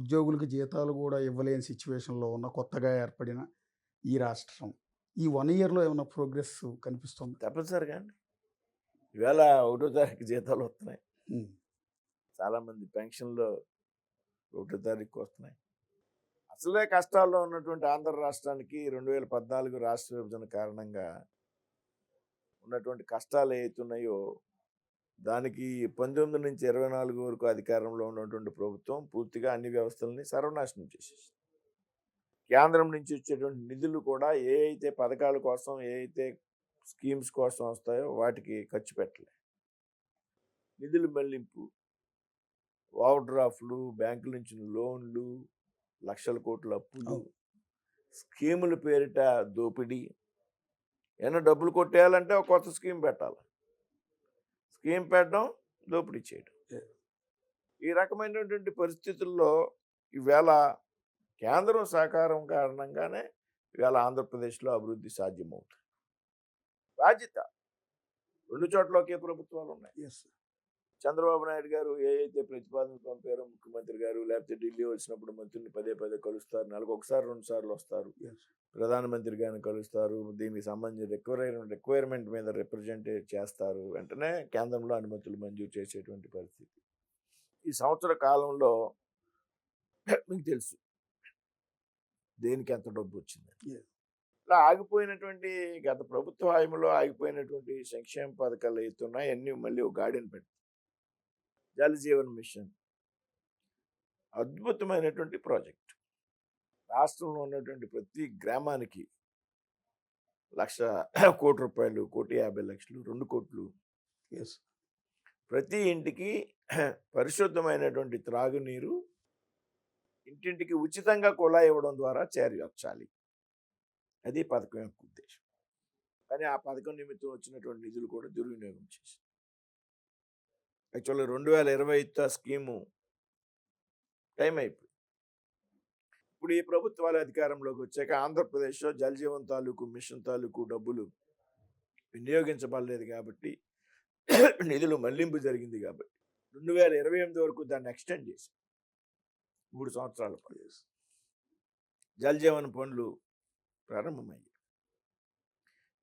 ఉద్యోగులకు జీతాలు కూడా ఇవ్వలేని సిచ్యువేషన్లో ఉన్న కొత్తగా ఏర్పడిన ఈ రాష్ట్రం ఈ 1 ఇయర్లో ఏమైనా ప్రోగ్రెస్ కనిపిస్తుంది? తప్పనిసరిగా అండి. ఈవేళ 1వ తారీఖు జీతాలు వస్తున్నాయి, చాలామంది పెన్షన్లు 1వ తారీఖు వస్తున్నాయి. అసలే కష్టాల్లో ఉన్నటువంటి ఆంధ్ర రాష్ట్రానికి 2014 రాష్ట్ర విభజన కారణంగా ఉన్నటువంటి కష్టాలు ఏవైతున్నాయో దానికి 19 నుంచి 24 వరకు అధికారంలో ఉన్నటువంటి ప్రభుత్వం పూర్తిగా అన్ని వ్యవస్థలని సర్వనాశనం చేసేసి, కేంద్రం నుంచి వచ్చేటువంటి నిధులు కూడా ఏ అయితే పథకాల కోసం ఏ అయితే స్కీమ్స్ కోసం వస్తాయో వాటికి ఖర్చు పెట్టలే. నిధులు మళ్లింపు, ఓవర్ డ్రాఫ్ట్లు, బ్యాంకుల నుంచి లోన్లు, లక్షల కోట్ల అప్పులు, స్కీముల పేరిట దోపిడీ. ఏమైనా డబ్బులు కొట్టేయాలంటే ఒక కొత్త స్కీమ్ పెట్టాలి, స్కీమ్ పెట్టడం, దోపిడీ చేయడం. ఈ రకమైనటువంటి పరిస్థితుల్లో ఈవేళ కేంద్రం సహకారం కారణంగానే ఇవాళ ఆంధ్రప్రదేశ్లో అభివృద్ధి సాధ్యమవుతుంది. బాధ్యత 2 చోట్ల ఒకే ప్రభుత్వాలు ఉన్నాయి. చంద్రబాబు నాయుడు గారు ఏ అయితే ప్రతిపాదనలు పంపారో ముఖ్యమంత్రి గారు, లేకపోతే ఢిల్లీ వచ్చినప్పుడు మంత్రుల్ని పదే పదే కలుస్తారు, నెలకు 1 సారి 2 సార్లు వస్తారు, ప్రధానమంత్రి గారిని కలుస్తారు, దీనికి సంబంధించిన రిక్వైర్మెంట్ మీద రిప్రజెంటేట్ చేస్తారు, వెంటనే కేంద్రంలో అనుమతులు మంజూరు చేసేటువంటి పరిస్థితి. ఈ సంవత్సర కాలంలో మీకు తెలుసు దేనికి ఎంత డబ్బు వచ్చింది. ఇలా ఆగిపోయినటువంటి గత ప్రభుత్వ హయాంలో ఆగిపోయినటువంటి సంక్షేమ పథకాలు అవుతున్నాయి, అన్నీ మళ్ళీ ఒక గాడిని పెట్టి జల్ జీవన్ మిషన్ అద్భుతమైనటువంటి ప్రాజెక్ట్. రాష్ట్రంలో ఉన్నటువంటి ప్రతి గ్రామానికి 1,00,00,000 కోటి రూపాయలు, 1,50,00,000, 2 కోట్లు, ప్రతి ఇంటికి పరిశుద్ధమైనటువంటి త్రాగునీరు ఇంటింటికి ఉచితంగా కుళాయి ఇవ్వడం ద్వారా చేర్చాలి. అది పథకం యొక్క ఉద్దేశం. కానీ ఆ పథకం నిమిత్తం వచ్చినటువంటి నిధులు కూడా దుర్వినియోగం చేసి, యాక్చువల్గా 2025 స్కీము టైం అయిపోయింది. ఇప్పుడు ఈ ప్రభుత్వాల అధికారంలోకి వచ్చాక ఆంధ్రప్రదేశ్లో జల్ జీవన్ తాలూకు మిషన్ తాలూకు డబ్బులు వినియోగించబడలేదు కాబట్టి, నిధులు మళ్లింపు జరిగింది కాబట్టి 2028 వరకు దాన్ని ఎక్స్టెండ్ చేసి 3 సంవత్సరాల పాటు జల్ జీవన్ పనులు ప్రారంభమయ్యాయి.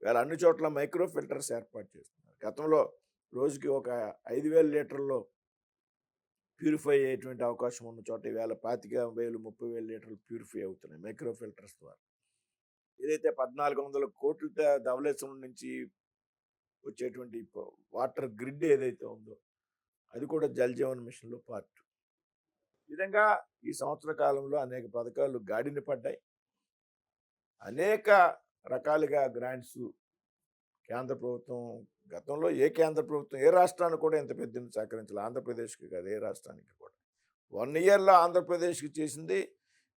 వీళ్ళ అన్ని చోట్ల మైక్రో ఫిల్టర్స్ ఏర్పాటు చేస్తున్నారు. గతంలో రోజుకి ఒక 5,000 లీటర్లో ప్యూరిఫై అయ్యేటువంటి అవకాశం ఉన్న చోట ఈవేళ 25,000, 30,000 లీటర్లు ప్యూరిఫై అవుతున్నాయి మైక్రో ఫిల్టర్స్ ద్వారా. ఏదైతే 1,400 కోట్ల ధవళేశ్వరం నుంచి వచ్చేటువంటి వాటర్ గ్రిడ్ ఏదైతే ఉందో అది కూడా జల్ జీవన్ మిషన్లో పార్ట్. ఈ విధంగా ఈ సంవత్సర కాలంలో అనేక పథకాలు గాడిన పడ్డాయి. అనేక రకాలుగా గ్రాంట్స్ కేంద్ర ప్రభుత్వం, గతంలో ఏ కేంద్ర ప్రభుత్వం ఏ రాష్ట్రానికి కూడా ఇంత పెద్ద సహకరించాలి, ఆంధ్రప్రదేశ్కి కాదు ఏ రాష్ట్రానికి కూడా. 1 ఇయర్లో ఆంధ్రప్రదేశ్కి చేసింది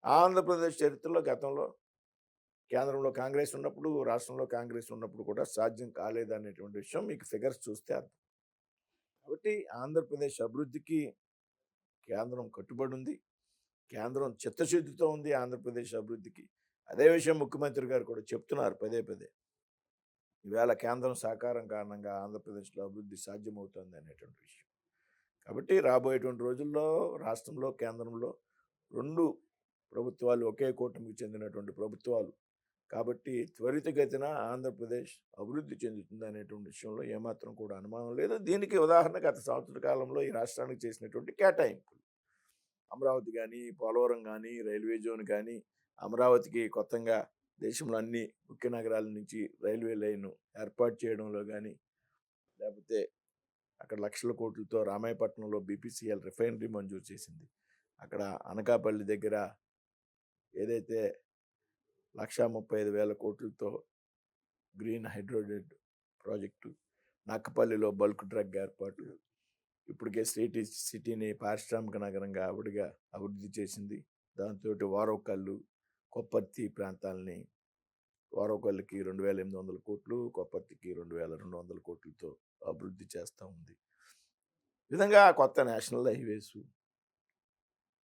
ఆంధ్రప్రదేశ్ చరిత్రలో గతంలో కేంద్రంలో కాంగ్రెస్ ఉన్నప్పుడు, రాష్ట్రంలో కాంగ్రెస్ ఉన్నప్పుడు కూడా సాధ్యం కాలేదనేటువంటి విషయం మీకు ఫిగర్స్ చూస్తే అర్థం. కాబట్టి ఆంధ్రప్రదేశ్ అభివృద్ధికి కేంద్రం కట్టుబడి ఉంది, కేంద్రం చిత్తశుద్ధితో ఉంది ఆంధ్రప్రదేశ్ అభివృద్ధికి. అదే విషయం ముఖ్యమంత్రి గారు కూడా చెప్తున్నారు పదే పదే. ఈవేళ కేంద్రం సహకారం కారణంగా ఆంధ్రప్రదేశ్లో అభివృద్ధి సాధ్యమవుతుంది అనేటువంటి విషయం. కాబట్టి రాబోయేటువంటి రోజుల్లో రాష్ట్రంలో కేంద్రంలో 2 ప్రభుత్వాలు ఒకే కూటమికి చెందినటువంటి ప్రభుత్వాలు. కాబట్టి త్వరితగతిన ఆంధ్రప్రదేశ్ అభివృద్ధి చెందుతుంది అనేటువంటి విషయంలో ఏమాత్రం కూడా అనుమానం లేదు. దీనికి ఉదాహరణ గత సంవత్సర కాలంలో ఈ రాష్ట్రానికి చేసినటువంటి కేటాయింపులు. అమరావతి గానీ, పోలవరం గానీ, రైల్వే జోన్ గానీ, అమరావతికి కొత్తగా దేశంలో అన్ని ముఖ్య నగరాల నుంచి రైల్వే లైన్ ఏర్పాటు చేయడంలో గానీ, లేకపోతే అక్కడ లక్షల కోట్లతో రామాయపట్నంలో బీపీసీఎల్ రిఫైనరీ మంజూరు చేసింది. అక్కడ అనకాపల్లి దగ్గర ఏదైతే 1,35,000 కోట్లతో గ్రీన్ హైడ్రోజన్ ప్రాజెక్టు, నక్కపల్లిలో బల్క్ డ్రగ్ ఏర్పాటు, ఇప్పటికే సిటీని పారిశ్రామిక నగరంగా అభివృద్ధి చేసింది. దాంతో వారోకల్లు, కొప్పర్తి ప్రాంతాలని వారోకల్లుకి 2,800 కోట్లు, కొప్పర్తికి 2,200 కోట్లతో అభివృద్ధి చేస్తూ ఉంది. ఈ విధంగా కొత్త నేషనల్ హైవేస్,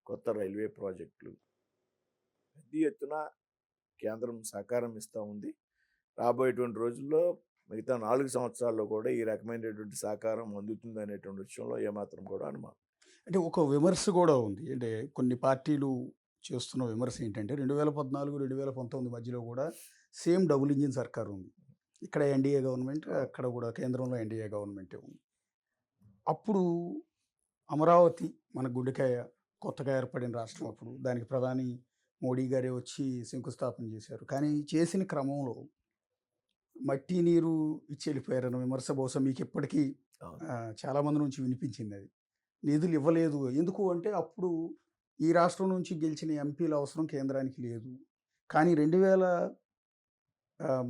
కొత్త రైల్వే ప్రాజెక్టులు పెద్ద ఎత్తున కేంద్రం సహకారం ఇస్తూ ఉంది. రాబోయేటువంటి రోజుల్లో మిగతా 4 సంవత్సరాల్లో కూడా ఈ రకమైనటువంటి సహకారం అందుతుంది అనేటువంటి విషయంలో ఏమాత్రం కూడా అనుమానం. అంటే ఒక విమర్శ కూడా ఉంది. అంటే కొన్ని పార్టీలు చేస్తున్న విమర్శ ఏంటంటే 2014, 2019 మధ్యలో కూడా సేమ్ డబుల్ ఇంజిన్ సర్కార్ ఉంది. ఇక్కడ ఎన్డీఏ గవర్నమెంట్, అక్కడ కూడా కేంద్రంలో ఎన్డీఏ గవర్నమెంటే ఉంది. అప్పుడు అమరావతి మన గుండెకాయ, కొత్తగా ఏర్పడిన రాష్ట్రం. అప్పుడు దానికి ప్రధాని మోడీ గారే వచ్చి శంకుస్థాపన చేశారు. కానీ చేసిన క్రమంలో మట్టి నీరు ఇచ్చి వెళ్ళిపోయారన్న విమర్శ బహుశా మీకు ఎప్పటికీ చాలామంది నుంచి వినిపించింది. అది నిధులు ఇవ్వలేదు. ఎందుకు అంటే అప్పుడు ఈ రాష్ట్రం నుంచి గెలిచిన ఎంపీల అవసరం కేంద్రానికి లేదు. కానీ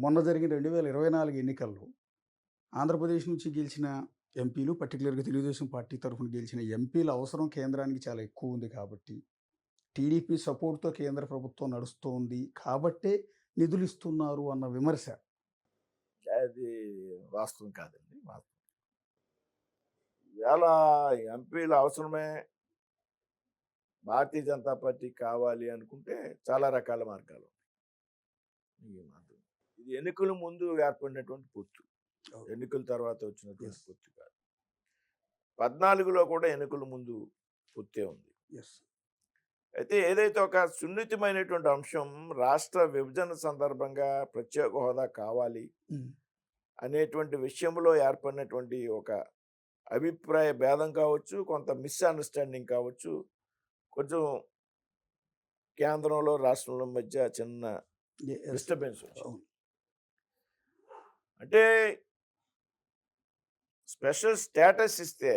మొన్న జరిగిన 2024 ఎన్నికల్లో ఆంధ్రప్రదేశ్ నుంచి గెలిచిన ఎంపీలు, పర్టికులర్గా తెలుగుదేశం పార్టీ తరఫున గెలిచిన ఎంపీల అవసరం కేంద్రానికి చాలా ఎక్కువ ఉంది. కాబట్టి టీడీపీ సపోర్ట్తో కేంద్ర ప్రభుత్వం నడుస్తోంది కాబట్టే నిధులు ఇస్తున్నారు అన్న విమర్శ. అది వాస్తవం కాదండి. ఇవాళ ఎంపీల అవసరమే భారతీయ జనతా పార్టీ కావాలి అనుకుంటే చాలా రకాల మార్గాలు ఉన్నాయి. ఇది ఎన్నికల ముందు ఏర్పడినటువంటి పొత్తు, ఎన్నికల తర్వాత వచ్చినటువంటి పొత్తు కాదు. 14లో కూడా ఎన్నికల ముందు పొత్తే ఉంది. అయితే ఏదైతే ఒక సున్నితమైనటువంటి అంశం రాష్ట్ర విభజన సందర్భంగా ప్రత్యేక హోదా కావాలి అనేటువంటి విషయంలో ఏర్పడినటువంటి ఒక అభిప్రాయ భేదం కావచ్చు, కొంత మిస్అండర్స్టాండింగ్ కావచ్చు, కొంచెం కేంద్రంలో రాష్ట్రంలో మధ్య చిన్న డిస్టర్బెన్స్ వచ్చింది. అంటే స్పెషల్ స్టేటస్ ఇస్తే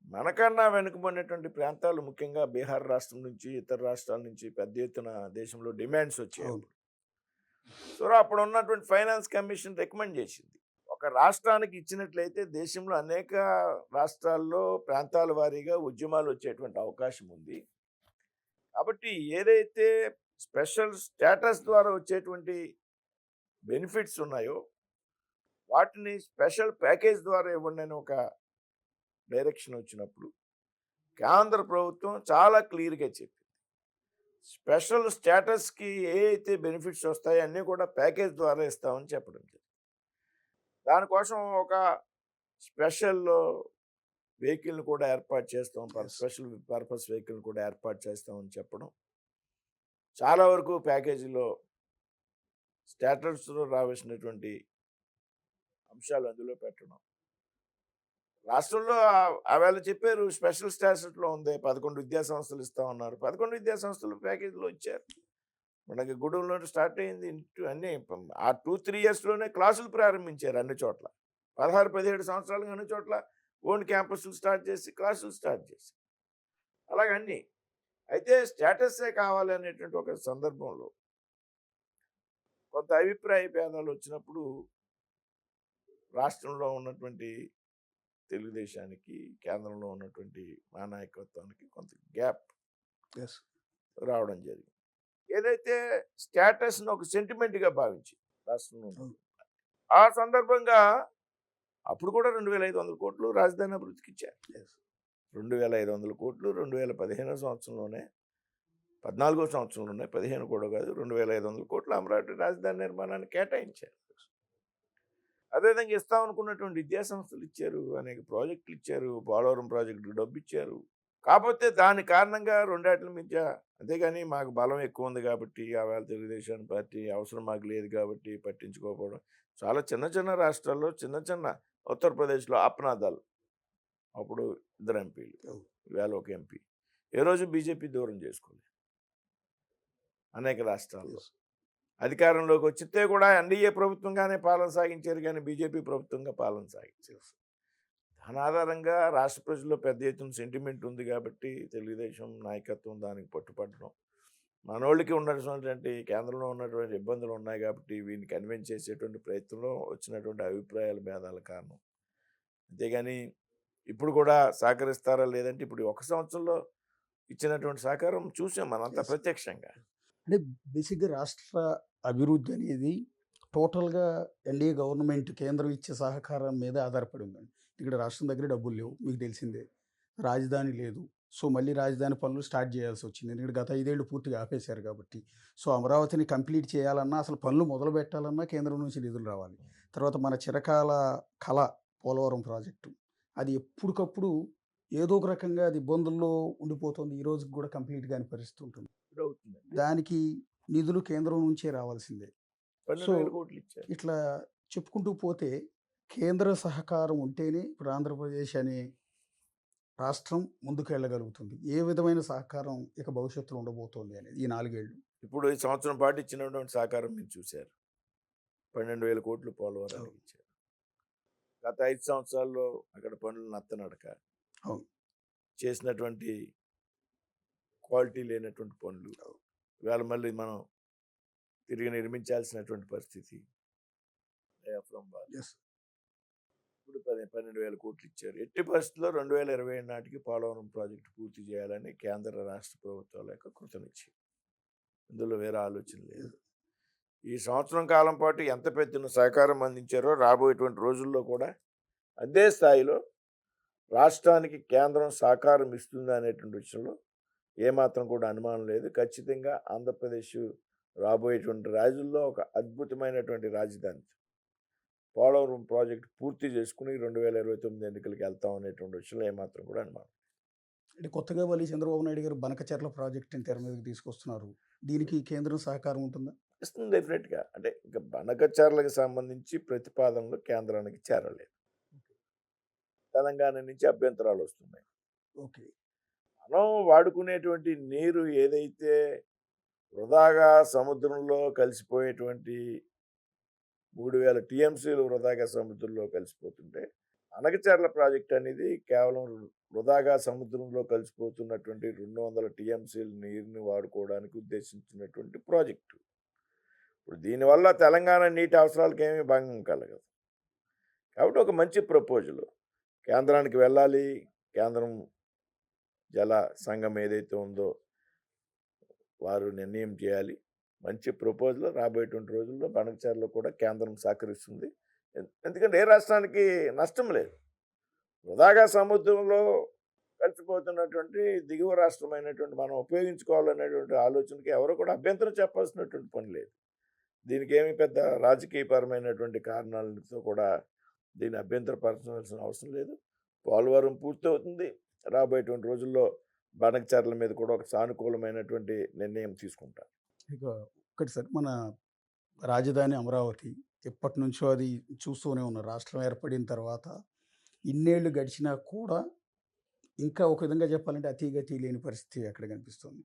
మనకన్నా వెనుకబడినటువంటి ప్రాంతాలు, ముఖ్యంగా బీహార్ రాష్ట్రం నుంచి, ఇతర రాష్ట్రాల నుంచి పెద్ద ఎత్తున దేశంలో డిమాండ్స్ వచ్చాయి. సో అప్పుడు ఉన్నటువంటి ఫైనాన్స్ కమిషన్ రికమెండ్ చేసింది, ఒక రాష్ట్రానికి ఇచ్చినట్లయితే దేశంలో అనేక రాష్ట్రాల్లో ప్రాంతాల వారీగా ఉద్యమాలు వచ్చేటువంటి అవకాశం ఉంది. కాబట్టి ఏదైతే స్పెషల్ స్టేటస్ ద్వారా వచ్చేటువంటి బెనిఫిట్స్ ఉన్నాయో వాటిని స్పెషల్ ప్యాకేజ్ ద్వారా ఇవ్వండి అని ఒక డైరెక్షన్ వచ్చినప్పుడు కేంద్ర ప్రభుత్వం చాలా క్లియర్గా చెప్పింది, స్పెషల్ స్టేటస్కి ఏ అయితే బెనిఫిట్స్ వస్తాయో అన్నీ కూడా ప్యాకేజ్ ద్వారా ఇస్తామని చెప్పడం జరిగింది. దానికోసం ఒక స్పెషల్ వెహికల్ని కూడా ఏర్పాటు చేస్తాం, స్పెషల్ పర్పస్ వెహికల్ని కూడా ఏర్పాటు చేస్తామని చెప్పడం, చాలా వరకు ప్యాకేజీలో స్టేటస్లో రావాల్సినటువంటి అంశాలు అందులో పెట్టడం. రాష్ట్రంలో ఆవేళ చెప్పారు స్పెషల్ స్టాటస్లో ఉంది, 11 విద్యా సంస్థలు ఇస్తామన్నారు. 11 విద్యా సంస్థలు ప్యాకేజీలో ఇచ్చారు. మనకి గూడెంలో స్టార్ట్ అయింది, అన్నీ ఆ 2-3 ఇయర్స్లోనే క్లాసులు ప్రారంభించారు అన్ని చోట్ల. 16-17 సంవత్సరాలుగా అన్ని చోట్ల ఓన్ క్యాంపస్లు స్టార్ట్ చేసి క్లాసులు స్టార్ట్ చేసి అలాగన్నీ. అయితే స్టేటస్సే కావాలి అనేటువంటి ఒక సందర్భంలో కొంత అభిప్రాయ భేదాలు వచ్చినప్పుడు రాష్ట్రంలో ఉన్నటువంటి తెలుగుదేశానికి, కేంద్రంలో ఉన్నటువంటి మా నాయకత్వానికి కొంత గ్యాప్ రావడం జరిగింది. ఏదైతే స్టేటస్ను ఒక సెంటిమెంట్గా భావించి రాష్ట్రంలో ఆ సందర్భంగా అప్పుడు కూడా 2,500 కోట్లు రాజధాని అభివృద్ధికి ఇచ్చారు. 2,500 కోట్లు 2015 సంవత్సరంలోనే, 14వ సంవత్సరంలోనే, 15 కూడా కాదు, 2,500 కోట్లు అమరావతి రాజధాని నిర్మాణానికి కేటాయించారు. అదేవిధంగా ఇస్తామనుకున్నటువంటి విద్యాసంస్థలు ఇచ్చారు, అనేక ప్రాజెక్టులు ఇచ్చారు, పోలవరం ప్రాజెక్టుకు డబ్బు ఇచ్చారు. కాపోతే దాని కారణంగా రెండేట్ల మధ్య అంతేగాని మాకు బలం ఎక్కువ ఉంది కాబట్టి ఆవేళ తెలుగుదేశం పార్టీ అవసరం మాకు లేదు కాబట్టి పట్టించుకోకపోవడం. చాలా చిన్న చిన్న రాష్ట్రాల్లో చిన్న చిన్న ఉత్తరప్రదేశ్‌లో అప్నా దళ్ అప్పుడు ఇద్దరు ఎంపీలు. అవును. ఈవేళ ఒక ఎంపీ. ఏ రోజు బీజేపీ దూరం చేసుకోలేదు అనేక రాష్ట్రాల్లో. Yes. అధికారంలోకి వచ్చితే కూడా ఎన్డీఏ ప్రభుత్వంగానే పాలన సాగించారు గానీ బీజేపీ ప్రభుత్వంగా పాలన సాగించారు. దాని ఆధారంగా రాష్ట్ర ప్రజల్లో పెద్ద ఎత్తున సెంటిమెంట్ ఉంది కాబట్టి తెలుగుదేశం నాయకత్వం దానికి పట్టుపట్టడం. మనోళ్ళకి ఉన్నటువంటి కేంద్రంలో ఉన్నటువంటి ఇబ్బందులు ఉన్నాయి కాబట్టి వీడిని కన్విన్స్ చేసేటువంటి ప్రయత్నంలో వచ్చినటువంటి అభిప్రాయాల భేదాల కారణం. అంతేగాని ఇప్పుడు కూడా సహకరిస్తారా లేదంటే ఇప్పుడు ఒక సంవత్సరంలో ఇచ్చినటువంటి సహకారం చూసాం మనంతా Yes. ప్రత్యక్షంగా. అంటే బేసిక్‌గా రాష్ట్ర అభివృద్ధి అనేది టోటల్‌గా ఎన్‌డీఏ గవర్నమెంట్ కేంద్రం ఇచ్చే సహకారం మీద ఆధారపడి ఉందండి. ఇక్కడ రాష్ట్రం దగ్గర డబ్బులు లేవు. మీకు తెలిసిందే. రాజధాని లేదు. సో, మళ్ళీ రాజధాని పనులు స్టార్ట్ చేయాల్సొచ్చింది. ఎందుకంటే గత 5 ఏళ్ళు పూర్తిగా ఆపేశారు కాబట్టి. సో, అమరావతిని కంప్లీట్ చేయాలన్నా, అసలు పనులు మొదలుపెట్టాలన్నా కేంద్రం నుంచి నిధులు రావాలి. తర్వాత మన చిరకాల కల పోలవరం ప్రాజెక్టు. అది ఎప్పటికప్పుడు ఏదో ఒక రకంగా అది ఇబ్బందుల్లో ఉండిపోతుంది. ఈ రోజుకి కూడా కంప్లీట్ కాని పరిస్థితి ఉంటుంది. ఇప్పుడు అవుతుందండి. దానికి నిధులు కేంద్రం నుంచే రావాల్సిందే. 12,000 కోట్లు ఇచ్చారు. ఇట్లా చెప్పుకుంటూ పోతే కేంద్ర సహకారం ఉంటేనే ఇప్పుడు ఆంధ్రప్రదేశ్ అనే రాష్ట్రం ముందుకెళ్ళగలుగుతుంది. ఏ విధమైన సహకారం ఇక భవిష్యత్తులో ఉండబోతోంది అనేది ఈ 4 ఏళ్ళు. ఇప్పుడు ఈ సంవత్సరం పాటు ఇచ్చినటువంటి సహకారం మీరు చూశారు. 12,000 కోట్లు పోలవరానికి ఇచ్చారు. గత 5 సంవత్సరాల్లో అక్కడ పనులు నత్తనడక. అవును. చేసినటువంటి క్వాలిటీ లేనటువంటి పనులు. ఇవాళ మళ్ళీ మనం తిరిగి నిర్మించాల్సినటువంటి పరిస్థితి. Diaphragm wall. యెస్. ఇప్పుడు 12,000 కోట్లు ఇచ్చారు. ఎట్టి పరిస్థితుల్లో 2027 నాటికి పోలవరం ప్రాజెక్టు పూర్తి చేయాలని కేంద్ర రాష్ట్ర ప్రభుత్వాల యొక్క కృతనిశ్చయం. ఇందులో వేరే ఆలోచన లేదు. ఈ సంవత్సరం కాలం పాటు ఎంత పెద్ద సహకారం అందించారో రాబోయేటువంటి రోజుల్లో కూడా అదే స్థాయిలో రాష్ట్రానికి కేంద్రం సహకారం ఇస్తుందా అనేటువంటి విషయంలో ఏమాత్రం కూడా అనుమానం లేదు. ఖచ్చితంగా ఆంధ్రప్రదేశ్ రాబోయేటువంటి రోజుల్లో ఒక అద్భుతమైనటువంటి రాజధాని పోలవరం ప్రాజెక్టు పూర్తి చేసుకుని 2029 ఎన్నికలకు వెళ్తాం అనేటువంటి విషయంలో ఏమాత్రం కూడా అనుమానం. అంటే కొత్తగా మళ్ళీ చంద్రబాబు నాయుడు గారు బనకచెర్ల ప్రాజెక్టుని తెర మీదకి తీసుకొస్తున్నారు. దీనికి కేంద్రం సహకారం ఉంటుందా? ఇస్తుంది డెఫినెట్గా. అంటే ఇంకా బనకచర్లకు సంబంధించి ప్రతిపాదనలు కేంద్రానికి చేరలేదు. తెలంగాణ నుంచి అభ్యంతరాలు వస్తున్నాయి. ఓకే. మనం వాడుకునేటువంటి నీరు ఏదైతే వృధాగా సముద్రంలో కలిసిపోయేటువంటి 3,000 టీఎంసీలు వృధాగా సముద్రంలో కలిసిపోతుంటే అనకచర్ల ప్రాజెక్ట్ అనేది కేవలం వృధాగా సముద్రంలో కలిసిపోతున్నటువంటి 200 టీఎంసీల నీరుని వాడుకోవడానికి ఉద్దేశించినటువంటి ప్రాజెక్టు. ఇప్పుడు దీనివల్ల తెలంగాణ నీటి అవసరాలకు ఏమీ భంగం కలగదు. కాబట్టి ఒక మంచి ప్రపోజల్ కేంద్రానికి వెళ్ళాలి. కేంద్రం జల సంఘం ఏదైతే ఉందో వారు నిర్ణయం చేయాలి. మంచి ప్రపోజల్ రాబోయేటువంటి రోజుల్లో బనకచర్లలో కూడా కేంద్రం సహకరిస్తుంది. ఎందుకంటే ఏ రాష్ట్రానికి నష్టం లేదు. వృధాగా సముద్రంలో కలిసిపోతున్నటువంటి దిగువ రాష్ట్రమైనటువంటి మనం ఉపయోగించుకోవాలనేటువంటి ఆలోచనకి ఎవరు కూడా అభ్యంతరం చెప్పాల్సినటువంటి పని లేదు. దీనికి ఏమి పెద్ద రాజకీయపరమైనటువంటి కారణాలతో కూడా దీన్ని అభ్యంతరపరచాల్సిన అవసరం లేదు. పోలవరం పూర్తవుతుంది. రాబోయేటువంటి రోజుల్లో బనకచర్ల మీద కూడా ఒక సానుకూలమైనటువంటి నిర్ణయం తీసుకుంటారు. ఇక ఒకటి సార్, మన రాజధాని అమరావతి ఎప్పటి నుంచో అది చూస్తూనే ఉన్నారు. రాష్ట్రం ఏర్పడిన తర్వాత ఇన్నేళ్ళు గడిచినా కూడా ఇంకా ఒక విధంగా చెప్పాలంటే అతీగతి లేని పరిస్థితి అక్కడ కనిపిస్తుంది.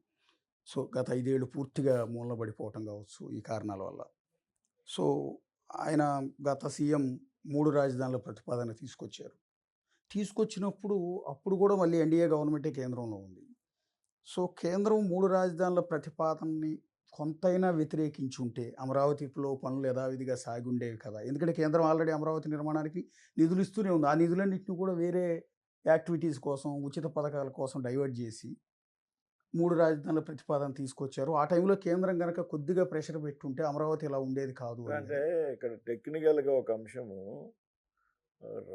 సో, గత 5 ఏళ్ళు పూర్తిగా మూలబడిపోవటం కావచ్చు ఈ కారణాల వల్ల. సో, ఆయన గత సీఎం 3 రాజధానుల ప్రతిపాదన తీసుకొచ్చారు. తీసుకొచ్చినప్పుడు అప్పుడు కూడా మళ్ళీ ఎన్డీఏ గవర్నమెంటే కేంద్రంలో ఉంది. సో, కేంద్రం 3 రాజధానుల ప్రతిపాదనని కొంతైనా వ్యతిరేకించుంటే అమరావతిలో పనులు యథావిధిగా సాగి ఉండేవి కదా. ఎందుకంటే కేంద్రం ఆల్రెడీ అమరావతి నిర్మాణానికి నిధులు ఇస్తూనే ఉంది. ఆ నిధులన్నింటిని కూడా వేరే యాక్టివిటీస్ కోసం, ఉచిత పథకాల కోసం డైవర్ట్ చేసి 3 రాజధానుల ప్రతిపాదన తీసుకొచ్చారు. ఆ టైంలో కేంద్రం గనక కొద్దిగా ప్రెషర్ పెట్టుంటే అమరావతి ఇలా ఉండేది కాదు అంటే అనేది. ఇక్కడ టెక్నికల్గా ఒక అంశము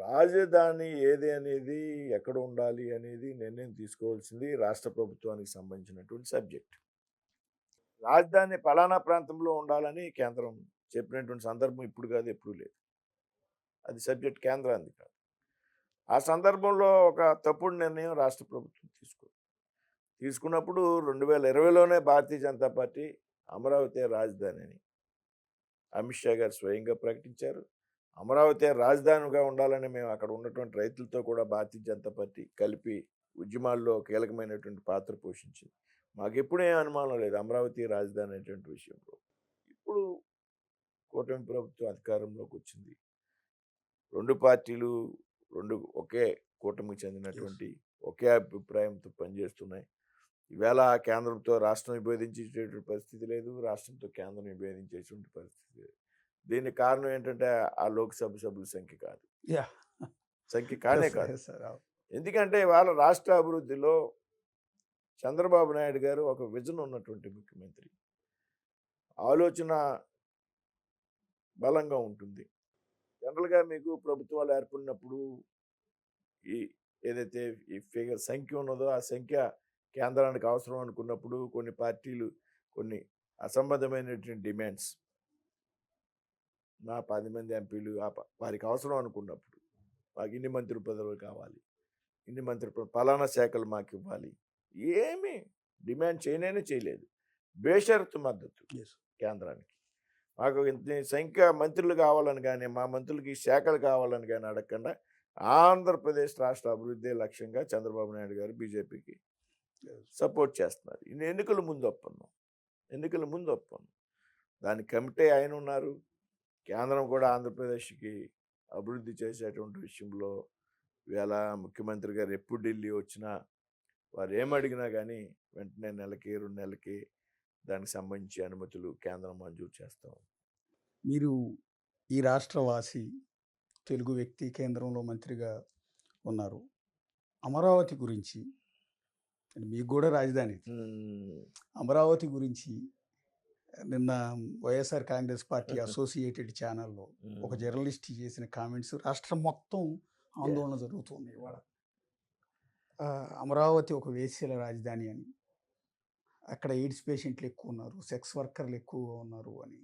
రాజధాని ఏది అనేది ఎక్కడ ఉండాలి అనేది నిర్ణయం తీసుకోవాల్సింది రాష్ట్ర ప్రభుత్వానికి సంబంధించినటువంటి సబ్జెక్ట్. రాజధాని పలానా ప్రాంతంలో ఉండాలని కేంద్రం చెప్పినటువంటి సందర్భం ఇప్పుడు కాదు, ఎప్పుడు లేదు. అది సబ్జెక్ట్ కేంద్రానికి కాదు. ఆ సందర్భంలో ఒక తప్పుడు నిర్ణయం రాష్ట్ర ప్రభుత్వం తీసుకోదు. తీసుకున్నప్పుడు 2020లోనే భారతీయ జనతా పార్టీ అమరావతి రాజధాని అని అమిత్ షా గారు స్వయంగా ప్రకటించారు. అమరావతి రాజధానిగా ఉండాలని మేము అక్కడ ఉన్నటువంటి రైతులతో కూడా భారతీయ జనతా పార్టీ కలిపి ఉద్యమాల్లో కీలకమైనటువంటి పాత్ర పోషించింది. మాకెప్పుడు ఏం అనుమానం లేదు అమరావతి రాజధాని అనేటువంటి విషయంలో. ఇప్పుడు కూటమి ప్రభుత్వం అధికారంలోకి వచ్చింది. 2 పార్టీలు ఒకే కూటమికి చెందినటువంటి ఒకే అభిప్రాయంతో పనిచేస్తున్నాయి. ఈవేళ కేంద్రంతో రాష్ట్రం విభేదించేటువంటి పరిస్థితి లేదు. రాష్ట్రంతో కేంద్రం విభేదించేటువంటి పరిస్థితి లేదు. దీనికి కారణం ఏంటంటే ఆ లోక్సభ సభ్యుల సంఖ్య కాదు. యాహ్! సంఖ్య కానే యెస్ కాదు. Yes sir. అవును. ఎందుకంటే ఇవాళ రాష్ట్ర అభివృద్ధిలో చంద్రబాబు నాయుడు గారు ఒక విజన్ ఉన్నటువంటి ముఖ్యమంత్రి. ఆలోచన బలంగా ఉంటుంది. జనరల్‌గా మీకు ప్రభుత్వాలు ఏర్పడినప్పుడు ఈ ఏదైతే ఈ సంఖ్య ఉన్నదో ఆ సంఖ్య కేంద్రానికి అవసరం అనుకున్నప్పుడు కొన్ని పార్టీలు కొన్ని అసంబద్ధమైనటువంటి డిమాండ్స్ మా 10 మంది ఎంపీలు వారికి అవసరం అనుకున్నప్పుడు మాకు ఇన్ని మంత్రి పదవులు కావాలి, ఇన్ని పలానా శాఖలు మాకు ఇవ్వాలి, ఏమీ డిమాండ్ చేయలేదు. బేషరతు మద్దతు యెస్. కేంద్రానికి. మాకు ఇంత సంఖ్య మంత్రులు కావాలని కానీ మా మంత్రులకి శాఖలు కావాలని కానీ అడగకుండా ఆంధ్రప్రదేశ్ రాష్ట్ర అభివృద్ధి లక్ష్యంగా చంద్రబాబు నాయుడు గారు బీజేపీకి సపోర్ట్ చేస్తున్నారు. ఇది ఎన్నికల ముందు ఒప్పందం. దానికి కమిటీ ఆయన ఉన్నారు. కేంద్రం కూడా ఆంధ్రప్రదేశ్కి అభివృద్ధి చేసేటువంటి విషయంలో ఇవాళ ముఖ్యమంత్రి గారు ఎప్పుడు ఢిల్లీ వచ్చినా వారు ఏమడిగినా కానీ వెంటనే నెలకి 2 నెలలకి దానికి సంబంధించి అనుమతులు కేంద్రం మంజూరు చేస్తాం. మీరు ఈ రాష్ట్రవాసి, తెలుగు వ్యక్తి, కేంద్రంలో మంత్రిగా ఉన్నారు. అమరావతి గురించి మీకు కూడా రాజధాని ఇది. అమరావతి గురించి నిన్న వైఎస్ఆర్ కాంగ్రెస్ పార్టీ అసోసియేటెడ్ ఛానల్లో ఒక జర్నలిస్ట్ చేసిన కామెంట్స్ రాష్ట్రం మొత్తం ఆందోళన జరుగుతుంది ఇవాళ. అమరావతి ఒక వేశ్యల రాజధాని అని, అక్కడ ఎయిడ్స్ పేషెంట్లు ఎక్కువ ఉన్నారు, సెక్స్ వర్కర్లు ఎక్కువగా ఉన్నారు అని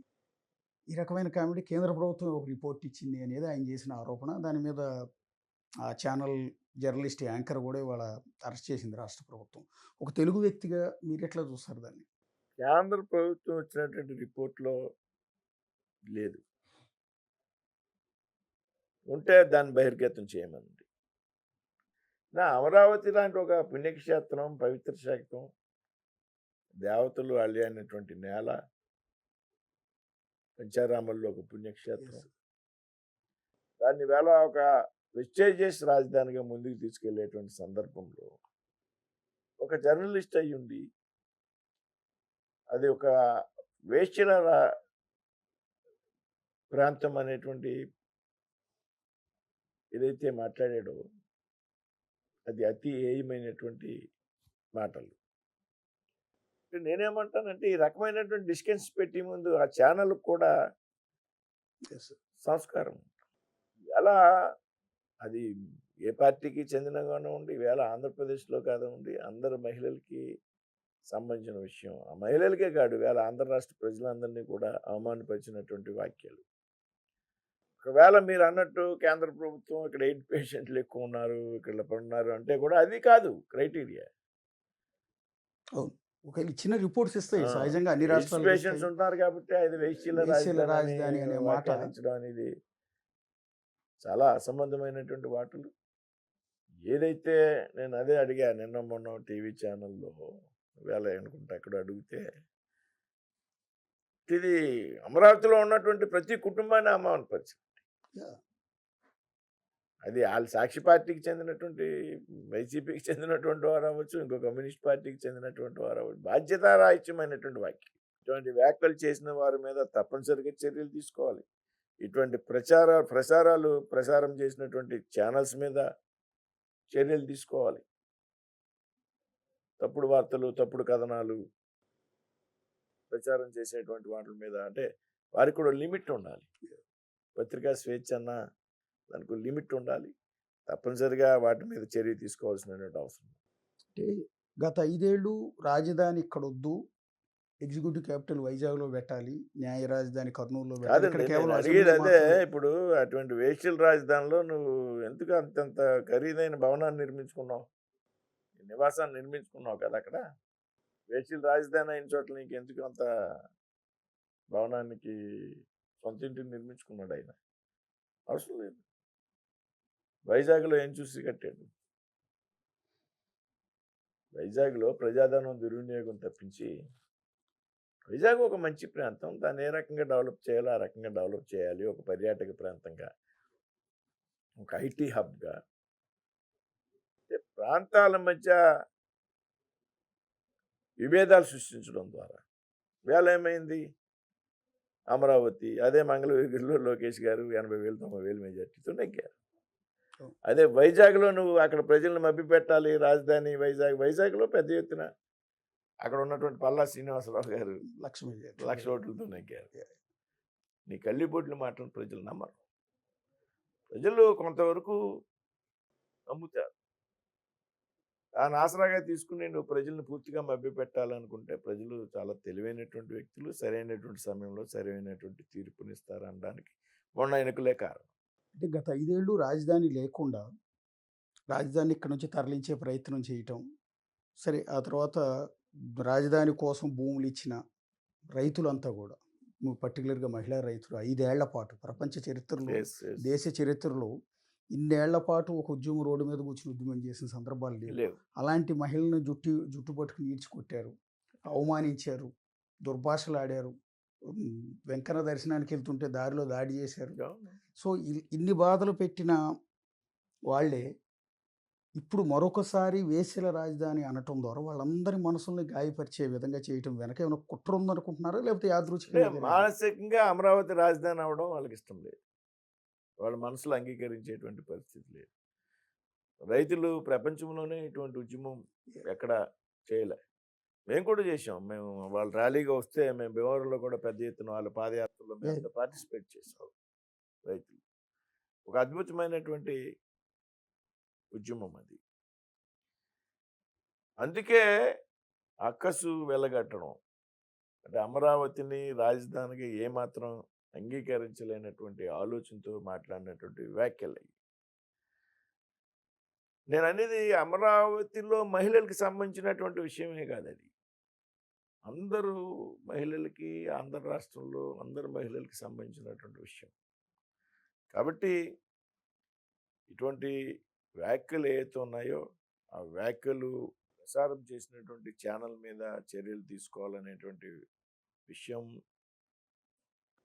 ఈ రకమైన కామెంట్ కేంద్ర ప్రభుత్వం ఒక రిపోర్ట్ ఇచ్చింది అనేది ఆయన చేసిన ఆరోపణ. దాని మీద ఆ ఛానల్ జర్నలిస్ట్ యాంకర్ కూడా ఇవాళ అరెస్ట్ చేసింది రాష్ట్ర ప్రభుత్వం. ఒక తెలుగు వ్యక్తిగా మీరు ఎట్లా చూస్తారు దాన్ని? కేంద్ర ప్రభుత్వం వచ్చినటువంటి రిపోర్ట్లో లేదు, ఉంటే దాన్ని బహిర్గతం చేయమంది. నా అమరావతి లాంటి ఒక పుణ్యక్షేత్రం, పవిత్ర శాఖం, దేవతలు అల్లి అనేటువంటి నేల, పంచారామల్లో ఒక పుణ్యక్షేత్రం, దాన్ని వేళ ఒక ప్రెస్టీజియస్ రాజధానిగా ముందుకు తీసుకెళ్లేటువంటి సందర్భంలో ఒక జర్నలిస్ట్ అయ్యుండి అది ఒక వేశ్యల ప్రాంతం అనేటువంటి ఏదైతే మాట్లాడాడో అది అతి హేయమైనటువంటి మాటలు. నేనేమంటానంటే ఈ రకమైనటువంటి డిస్కన్స్ పెట్టి ముందు ఆ ఛానల్ కూడా సంస్కారం ఎలా అది ఏ పార్టీకి చెందినగానే ఉండి వేళ ఆంధ్రప్రదేశ్లో కాదండి అందరు మహిళలకి సంబంధించిన విషయం. ఆ మహిళలకే కాదు వేళ ఆంధ్ర రాష్ట్ర ప్రజలందరినీ కూడా అవమానపరిచినటువంటి వాక్యాలు. ఒకవేళ మీరు అన్నట్టు కేంద్ర ప్రభుత్వం ఇక్కడ ఎయిడ్ పేషెంట్లు ఎక్కువ ఉన్నారు, ఇక్కడ ఉన్నారు అంటే కూడా అది కాదు క్రైటీరియా. ఒకవేళ ఇచ్చిన రిపోర్ట్స్ ఇస్తాయి సహజంగా అన్ని రాష్ట్రాలు పేషెంట్స్ ఉంటారు కాబట్టి అది వేశ్యల రాజధాని అనే మాట అనేది చాలా అసంబద్ధమైనటువంటి వాటలు. ఏదైతే నేను అదే అడిగా నిన్న మొన్న టీవీ ఛానల్లో వేళ అనుకుంటా అక్కడ అడిగితే ఇది అమరావతిలో ఉన్నటువంటి ప్రతి కుటుంబాన్ని అవమానపరిచింది. అది వాళ్ళ సాక్షి పార్టీకి చెందినటువంటి వైసీపీకి చెందినటువంటి వారు అవ్వచ్చు, ఇంకో కమ్యూనిస్ట్ పార్టీకి చెందినటువంటి వారు అవ్వచ్చు. బాధ్యతారాహిత్యమైనటువంటి వాక్యం. ఇటువంటి వ్యాఖ్యలు చేసిన వారి మీద తప్పనిసరిగా చర్యలు తీసుకోవాలి. ఇటువంటి ప్రసారం చేసినటువంటి ఛానల్స్ మీద చర్యలు తీసుకోవాలి. తప్పుడు వార్తలు, తప్పుడు కథనాలు ప్రచారం చేసేటువంటి వాటి మీద అంటే వారికి కూడా లిమిట్ ఉండాలి. పత్రికా స్వేచ్ఛ అన్న దానికి లిమిట్ ఉండాలి. తప్పనిసరిగా వాటి మీద చర్య తీసుకోవాల్సినటువంటి అవసరం. అంటే గత 5 ఏళ్ళు రాజధాని ఇక్కడ వద్దు, ఎగ్జిక్యూటివ్ క్యాపిటల్ వైజాగ్లో పెట్టాలి, న్యాయ రాజధాని కర్నూలులో అడిగేది అదే. ఇప్పుడు అటువంటి వేశ్యల రాజధానిలో నువ్వు ఎందుకు అంతంత ఖరీదైన భవనాన్ని నిర్మించుకున్నావు? నివాసాన్ని నిర్మించుకున్నావు కదా అక్కడ. వేచిల రాజధాని అయిన చోట్ల నీకు ఎందుకు అంత భవనానికి సొంత ఇంటిని నిర్మించుకున్నాడు ఆయన? అవసరం లేదు. వైజాగ్లో ఏం చూసి కట్టాడు? వైజాగ్లో ప్రజాధనం దుర్వినియోగం తప్పించి, వైజాగ్ ఒక మంచి ప్రాంతం, దాన్ని ఏ రకంగా డెవలప్ చేయాలో ఆ రకంగా డెవలప్ చేయాలి. ఒక పర్యాటక ప్రాంతంగా, ఒక ఐటీ హబ్గా, ప్రాంతాల మధ్య విభేదాలు సృష్టించడం ద్వారా వేళ ఏమైంది? అమరావతి అదే మంగళగిరిలో లోకేష్ గారు 80,000 90,000 మెజార్టీతో నెగ్గారు. అదే వైజాగ్లో నువ్వు అక్కడ ప్రజలను మభ్యపెట్టాలి, రాజధాని వైజాగ్లో పెద్ద ఎత్తున అక్కడ ఉన్నటువంటి పల్లా శ్రీనివాసరావు గారు 1,00,000 ఓట్లతో నెగ్గారు. నీ కళ్ళిబొట్లు మాటలు ప్రజలు నమ్మరు. ప్రజలు కొంతవరకు నమ్ముతారు. దాని ఆసరాగా తీసుకుని నువ్వు ప్రజలను పూర్తిగా మభ్యపెట్టాలనుకుంటే ప్రజలు చాలా తెలివైనటువంటి వ్యక్తులు, సరైనటువంటి సమయంలో సరైనటువంటి తీర్పునిస్తారు అనడానికి మొన్న ఎన్నికలే కారణం. అంటే గత 5 ఏళ్ళు రాజధాని లేకుండా రాజధాని ఇక్కడ నుంచి తరలించే ప్రయత్నం చేయటం, సరే ఆ తర్వాత రాజధాని కోసం భూములు ఇచ్చిన రైతులంతా కూడా, పర్టికులర్గా మహిళా రైతులు 5 ఏళ్ల పాటు ప్రపంచ చరిత్రలో, దేశ చరిత్రలో ఇన్నేళ్ల పాటు ఒక ఉద్యమం రోడ్డు మీద కూర్చుని ఉద్యమం చేసిన సందర్భాలు లేవు. అలాంటి మహిళలను జుట్టు పట్టుకుని ఈడ్చుకొట్టారు, అవమానించారు, దుర్భాషలు ఆడారు, వెంకన్న దర్శనానికి వెళ్తుంటే దారిలో దాడి చేశారు. సో ఇన్ని బాధలు పెట్టిన వాళ్ళే ఇప్పుడు మరొకసారి వేశ్యల రాజధాని అనటం ద్వారా వాళ్ళందరి మనసుల్ని గాయపరిచే విధంగా చేయటం వెనక ఏమైనా కుట్ర ఉందనుకుంటున్నారా, లేకపోతే యాదృచ్ఛికంగా? మానసికంగా అమరావతి రాజధాని అవడం వాళ్ళకి ఇష్టం లేదు. వాళ్ళ మనసులో అంగీకరించేటువంటి పరిస్థితి లేదు. రైతులు ప్రపంచంలోనే ఇటువంటి ఉద్యమం ఎక్కడ చేయలే. మేము కూడా చేసాం. మేము వాళ్ళు ర్యాలీగా వస్తే మేము భీమవరంలో కూడా పెద్ద ఎత్తున వాళ్ళ పాదయాత్రలో మేము పార్టిసిపేట్ చేసాం. రైతులు ఒక అద్భుతమైనటువంటి ఉద్యమం అది. అందుకే అక్కసు వెలగట్టడం అంటే అమరావతిని రాజధానిగా ఏమాత్రం అంగీకరించలేనటువంటి ఆలోచనతో మాట్లాడినటువంటి వ్యాఖ్యలు. నేను అనేది అమరావతిలో మహిళలకు సంబంధించినటువంటి విషయమే కాదు, అది అందరూ మహిళలకి, ఆంధ్ర రాష్ట్రంలో అందరు మహిళలకి సంబంధించినటువంటి విషయం. కాబట్టి ఇటువంటి వ్యాఖ్యలు ఏవైతే ఉన్నాయో ఆ వ్యాఖ్యలు ప్రసారం చేసినటువంటి ఛానల్ మీద చర్యలు తీసుకోవాలనేటువంటి విషయం